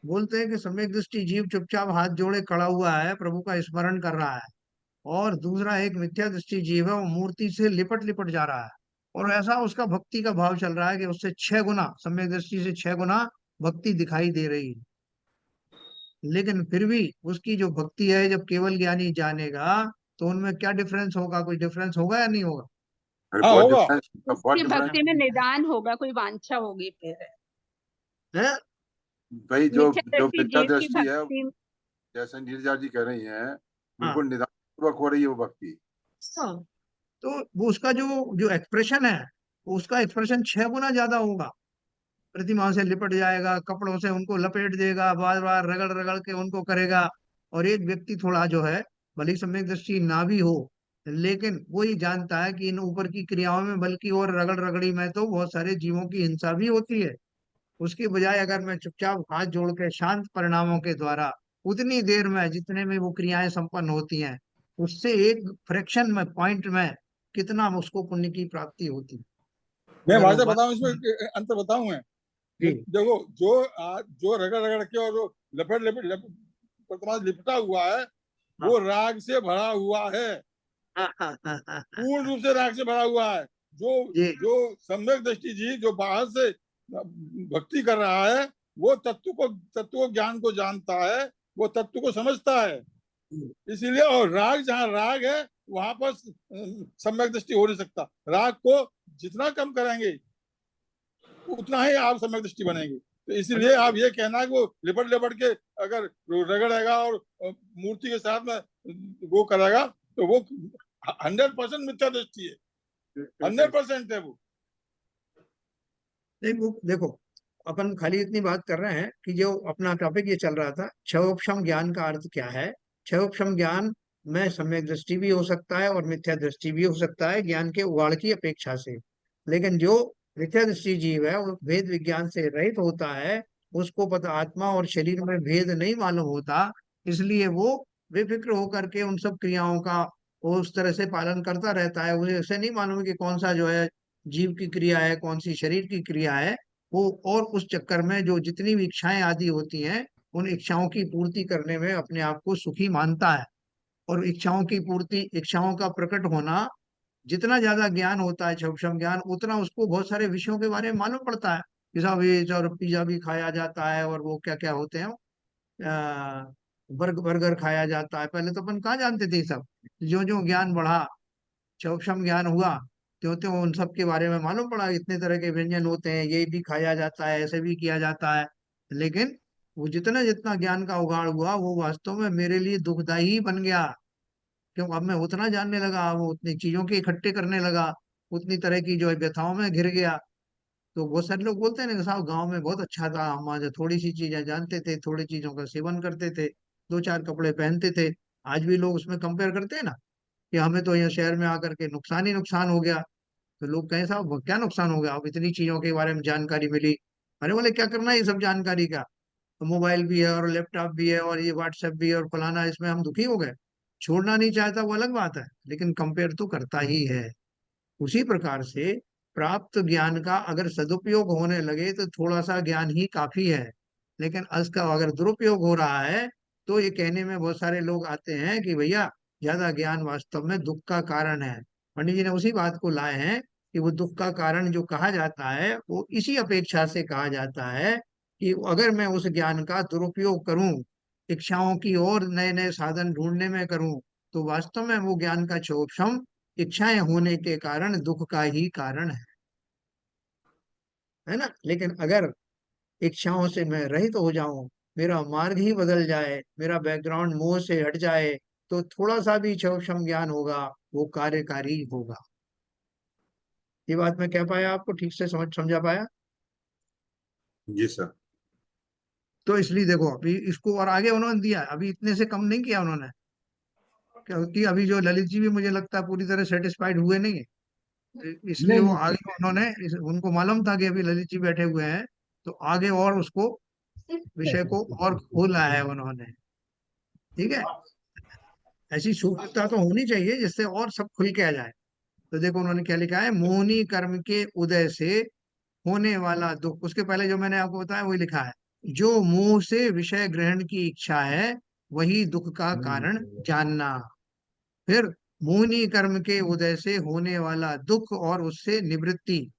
बोलते हैं कि सम्यक दृष्टि जीव चुपचाप हाथ जोड़े खड़ा हुआ है, प्रभु का स्मरण कर रहा है, और दूसरा एक मिथ्या दृष्टि जीव है, वो मूर्ति से लिपट लिपट जा रहा है, और ऐसा उसका भक्ति का भाव चल रहा है कि उससे 6 गुना, सम्यक दृष्टि से 6 गुना भक्ति दिखाई दे रही है। लेकिन फिर भी उसकी जो भक्ति है, जब केवल ज्ञानी जानेगा, तो उनमें क्या डिफरेंस होगा, कोई डिफरेंस होगा या नहीं होगा। अरे हाँ बहुत होगा। डिफरेंस, बहुत उसकी डिफरेंस। भक्ति में निदान होगा, कोई वांछा होगी फिर। है। भाई जो मिथ्या जो दृष्टि विद्या जीव की दृष्टि है, भक्ति। जैसे नीरजा जी कह रही हैं, हाँ बिल्कुल निदानपूर्वक हो रही है वो भक्ति। हाँ। तो वो उसका जो जो एक्सप्रेशन है, वो उसका एक्सप्रेशन 6 गुना ज्यादा होगा। प्रतिमाओं से लिपट जाएगा, कपड़ों से उनको लपेट देगा, बार बार रगड़ रगड़ के उनको करेगा, और एक व्यक्ति थोड़ा जो है भले ही सम्यक दृष्टि ना भी हो, लेकिन वो ही जानता है कि इन ऊपर की क्रियाओं में बल्कि और रगड़ रगड़ी में तो बहुत सारे जीवों की हिंसा भी होती है। उसकी बजाय अगर मैं चुपचाप हाथ जोड़ के शांत परिणामों के द्वारा उतनी देर में जितने में वो क्रियाएं संपन्न होती हैं, उससे एक फ्रैक्शन में, पॉइंट में कितना उसको पुण्य की प्राप्ति होती है। मैं अगर वहां वो से बात बताऊं, इसमें अंतर बताऊं मैं। जी देखो, जो रगड़ रगड़ के और लपेट लपेट वर्तमान लिपटा हुआ है, हाँ वो राग से भरा हुआ है, हाँ हाँ हाँ हाँ हाँ, पूर्ण रूप से राग से भरा हुआ है। जो जी जो सम्यक दृष्टि जी जो बाहर से भक्ति कर रहा है, वो तत्व को ज्ञान को जानता है, वो तत्व को समझता है। इसीलिए, और राग, जहाँ राग है वहां पर सम्यक दृष्टि हो नहीं सकता। राग को जितना कम करेंगे उतना ही आप सम्यक दृष्टि बनेंगे। तो इसीलिए आप ये कहना है कि वो लिपट लिपट के अगर रगड़ेगा और मूर्ति के साथ में वो करेगा, तो वो 100% मिथ्या दृष्टि है, 100% है वो। देखो देखो, अपन खाली इतनी बात कर रहे हैं कि जो अपना टॉपिक ये चल रहा था, क्षयोपशम ज्ञान का अर्थ क्या है। क्षयोपशम ज्ञान में सम्यक दृष्टि भी हो सकता है और मिथ्या दृष्टि भी हो सकता है, ज्ञान के उगाड़ की अपेक्षा से। लेकिन जो मिथ्या दृष्टि जीव है वो भेद विज्ञान से रहित होता है, उसको पता आत्मा और शरीर में भेद नहीं मालूम होता, इसलिए वो बेफिक्र होकर के उन सब क्रियाओं का वो उस तरह से पालन करता रहता है। उसे ऐसे नहीं मालूम है कि कौन सा जो है जीव की क्रिया है, कौन सी शरीर की क्रिया है। वो और उस चक्कर में जो जितनी भी इच्छाएं आदि होती हैं, उन इच्छाओं की पूर्ति करने में अपने आप को सुखी मानता है। और इच्छाओं की पूर्ति, इच्छाओं का प्रकट होना, जितना ज्यादा ज्ञान होता है क्षोभक्षम ज्ञान, उतना उसको बहुत सारे विषयों के बारे में मालूम पड़ता है। पिज्जा वेज और पिज्जा भी खाया जाता है, और वो क्या क्या होते हैं, बर्गर खाया जाता है। पहले तो अपन कहाँ जानते थे ये सब। जो जो ज्ञान बढ़ा, सूक्ष्म ज्ञान हुआ, त्यों त्यों उन सब के बारे में मालूम पड़ा, इतने तरह के व्यंजन होते हैं, ये भी खाया जाता है, ऐसे भी किया जाता है। लेकिन वो जितना जितना ज्ञान का उगाड़ हुआ, वो वास्तव में मेरे लिए दुखदाई ही बन गया। क्यों, अब मैं उतना जानने लगा, वो उतनी चीजों के इकट्ठे करने लगा, उतनी तरह की जो है व्यथाओं में घिर गया। तो बहुत सारे लोग बोलते हैं ना कि साहब गाँव में बहुत अच्छा था, हम आज थोड़ी सी चीजें जानते थे, थोड़ी चीजों का सेवन करते थे, दो चार कपड़े पहनते थे। आज भी लोग उसमें कंपेयर करते हैं ना कि हमें तो यहाँ शहर में आकर के नुकसान ही नुकसान हो गया। तो लोग कहें साहब क्या नुकसान हो गया, अब इतनी चीजों के बारे में जानकारी मिली। अरे बोले क्या करना है ये सब जानकारी का, तो मोबाइल भी है और लैपटॉप भी है और ये व्हाट्सएप भी है और फलाना, इसमें हम दुखी हो गए। छोड़ना नहीं चाहता वो अलग बात है, लेकिन कंपेयर तो करता ही है। उसी प्रकार से प्राप्त ज्ञान का अगर सदुपयोग होने लगे तो थोड़ा सा ज्ञान ही काफी है। लेकिन इसका अगर दुरुपयोग हो रहा है, तो ये कहने में बहुत सारे लोग आते हैं कि भैया ज्यादा ज्ञान वास्तव में दुख का कारण है। पंडित जी ने उसी बात को लाए हैं कि वो दुख का कारण जो कहा जाता है, वो इसी अपेक्षा से कहा जाता है कि अगर मैं उस ज्ञान का दुरुपयोग करूं, इच्छाओं की और नए नए साधन ढूंढने में करूं, तो वास्तव में वो ज्ञान का क्षोभशम इच्छाएं होने के कारण दुख का ही कारण है ना। लेकिन अगर इच्छाओं से मैं रहित हो जाऊं, मेरा मार्ग ही बदल जाए, मेरा बैकग्राउंड मोह से हट जाए, तो थोड़ा सा भी क्षोभशम ज्ञान होगा, वो कार्यकारी होगा। ये बात मैं कह पाया, आपको ठीक से समझा पाया। जी सर। तो इसलिए देखो, अभी इसको और आगे उन्होंने दिया, अभी इतने से कम नहीं किया उन्होंने, क्योंकि अभी जो ललित जी भी मुझे लगता है पूरी तरह सेटिस्फाइड हुए नहीं है। इसलिए नहीं वो नहीं, आगे उन्होंने उनको मालूम था कि अभी ललित जी बैठे हुए हैं, तो आगे और उसको विषय को और खोला है उन्होंने। ठीक है, ऐसी सूक्ष्मता तो होनी चाहिए जिससे और सब खुल के आ जाए। तो देखो उन्होंने क्या लिखा है, मोहनी कर्म के उदय से होने वाला दुख, उसके पहले जो मैंने आपको बताया वही लिखा है, जो मुंह से विषय ग्रहण की इच्छा है वही दुख का कारण जानना। फिर मोहनी कर्म के उदय से होने वाला दुख और उससे निवृत्ति,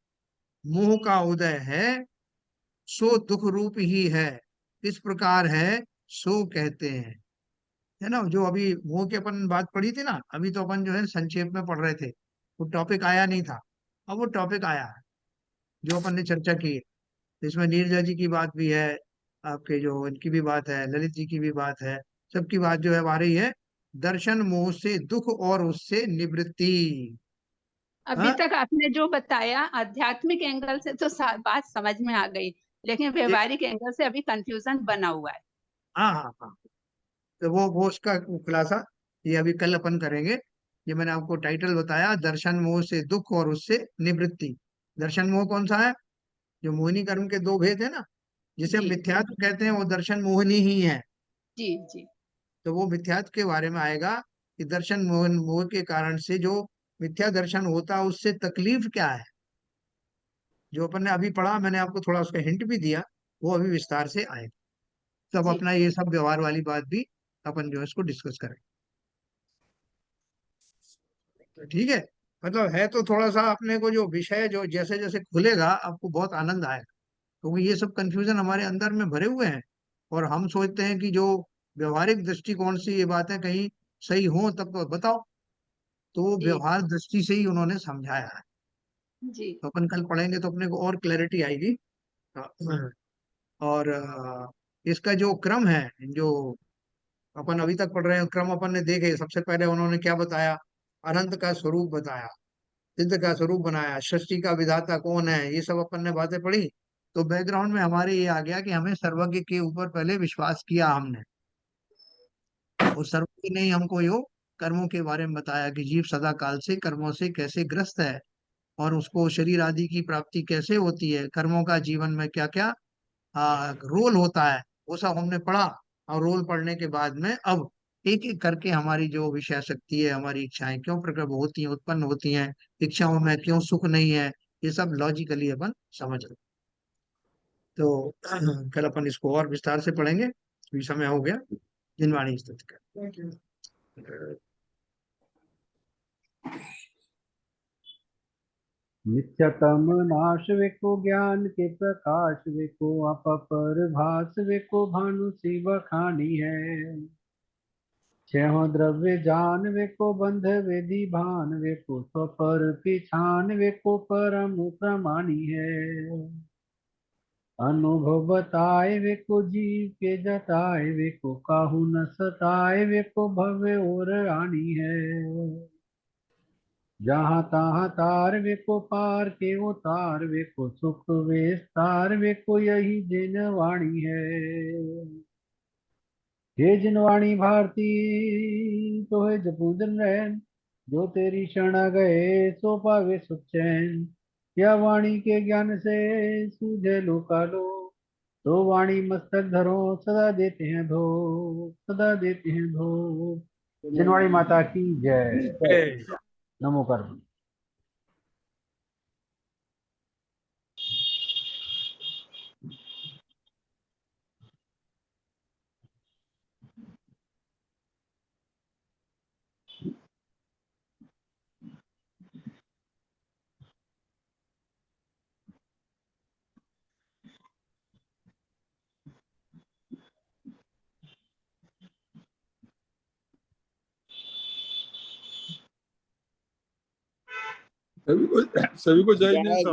मोह का उदय है सो दुख रूप ही है, किस प्रकार है सो कहते हैं। है ना, जो अभी मोह की अपन बात पढ़ी थी ना, अभी तो अपन जो है संक्षेप में पढ़ रहे थे, वो टॉपिक आया नहीं था, अब वो टॉपिक आया है जो अपन ने चर्चा की है। इसमें नीरजा जी की बात भी है, आपके जो इनकी भी बात है, ललित जी की भी बात है, सबकी बात जो है अब आ रही है। दर्शन मोह से दुख और उससे निवृत्ति। अभी हाँ तक आपने जो बताया आध्यात्मिक एंगल से तो बात समझ में आ गई, लेकिन ये- व्यवहारिक एंगल से अभी कंफ्यूजन बना हुआ है। हाँ हाँ हाँ। तो वो उसका खुलासा ये अभी कल अपन करेंगे। ये मैंने आपको टाइटल बताया, दर्शन मोह से दुख और उससे निवृत्ति। दर्शन मोह कौन सा है? जो मोहिनी कर्म के दो भेद है ना, जिसे हम जी मिथ्यात्व कहते हैं, वो दर्शन मोहिनी ही है। जी जी तो वो मिथ्यात्व के बारे में आएगा कि दर्शन मोहन मोह के कारण से जो मिथ्या दर्शन होता है उससे तकलीफ क्या है। जो अपन ने अभी पढ़ा, मैंने आपको थोड़ा उसका हिंट भी दिया, वो अभी विस्तार से आएगा। तब जी अपना ये सब व्यवहार वाली बात भी अपन जो है इसको डिस्कस करेंगे। तो ठीक है, मतलब है तो थोड़ा सा अपने को जो विषय जो जैसे जैसे खुलेगा आपको बहुत आनंद आएगा, क्योंकि ये सब कंफ्यूजन हमारे अंदर में भरे हुए हैं। और हम सोचते हैं कि जो व्यवहारिक दृष्टिकोण से ये बातें कहीं सही हो तब तो बताओ, तो वो जी व्यवहार दृष्टि से ही उन्होंने समझाया है। जी तो अपन कल पढ़ेंगे तो अपने को और क्लैरिटी आएगी। और इसका जो क्रम है, जो अपन अभी तक पढ़ रहे हैं क्रम अपन ने देखे, सबसे पहले उन्होंने क्या बताया? अनंत का स्वरूप बताया, सिद्ध का स्वरूप बनाया, सृष्टि का विधाता कौन है, ये सब अपन ने बातें पढ़ी। तो बैकग्राउंड में हमारे ये आ गया कि हमें सर्वज्ञ के ऊपर पहले विश्वास किया हमने, और सर्वज्ञ ने ही हमको यो कर्मों के बारे में बताया कि जीव सदा काल से कर्मों से कैसे ग्रस्त है, और उसको शरीर आदि की प्राप्ति कैसे होती है, कर्मों का जीवन में क्या क्या रोल होता है, वो सब हमने पढ़ा। और रोल पढ़ने के बाद में अब एक एक करके हमारी जो विषय शक्ति है, हमारी इच्छाएं क्यों प्रकट होती हैं, उत्पन्न होती हैं, इच्छाओं में क्यों सुख नहीं है, ये सब लॉजिकली अपन समझ रहे। तो कल अपन इसको और विस्तार से पढ़ेंगे, अभी समय हो गया। जिनवाणी स्तुति का। नित्यतम नाश वेको ज्ञान के प्रकाश वेको अपपर भास वेको भानु सी बखानी है। छह द्रव्य जान वेको बंध वेदी भान वेको स्वपर पिछान वेको परम प्रमाणी है। अनुभव बताए वेको जीव के जताए वेको काहू न सताए वेको भव्य और रानी है। जहाँ तहाँ तार वेको पार के उतार वेको सुख विस्तार वेको यही जिन वाणी है। हे जिनवाणी भारती तो है जपूजन रहन, जो तेरी शरण गए सो पावे सुख चैन। या वाणी के ज्ञान से सूझे लोकालो, तो वाणी मस्तक धरो सदा देते हैं धो, सदा देते हैं धो। जिनवाणी माता की जय। नमो कर्म। सभी को जय हिंद।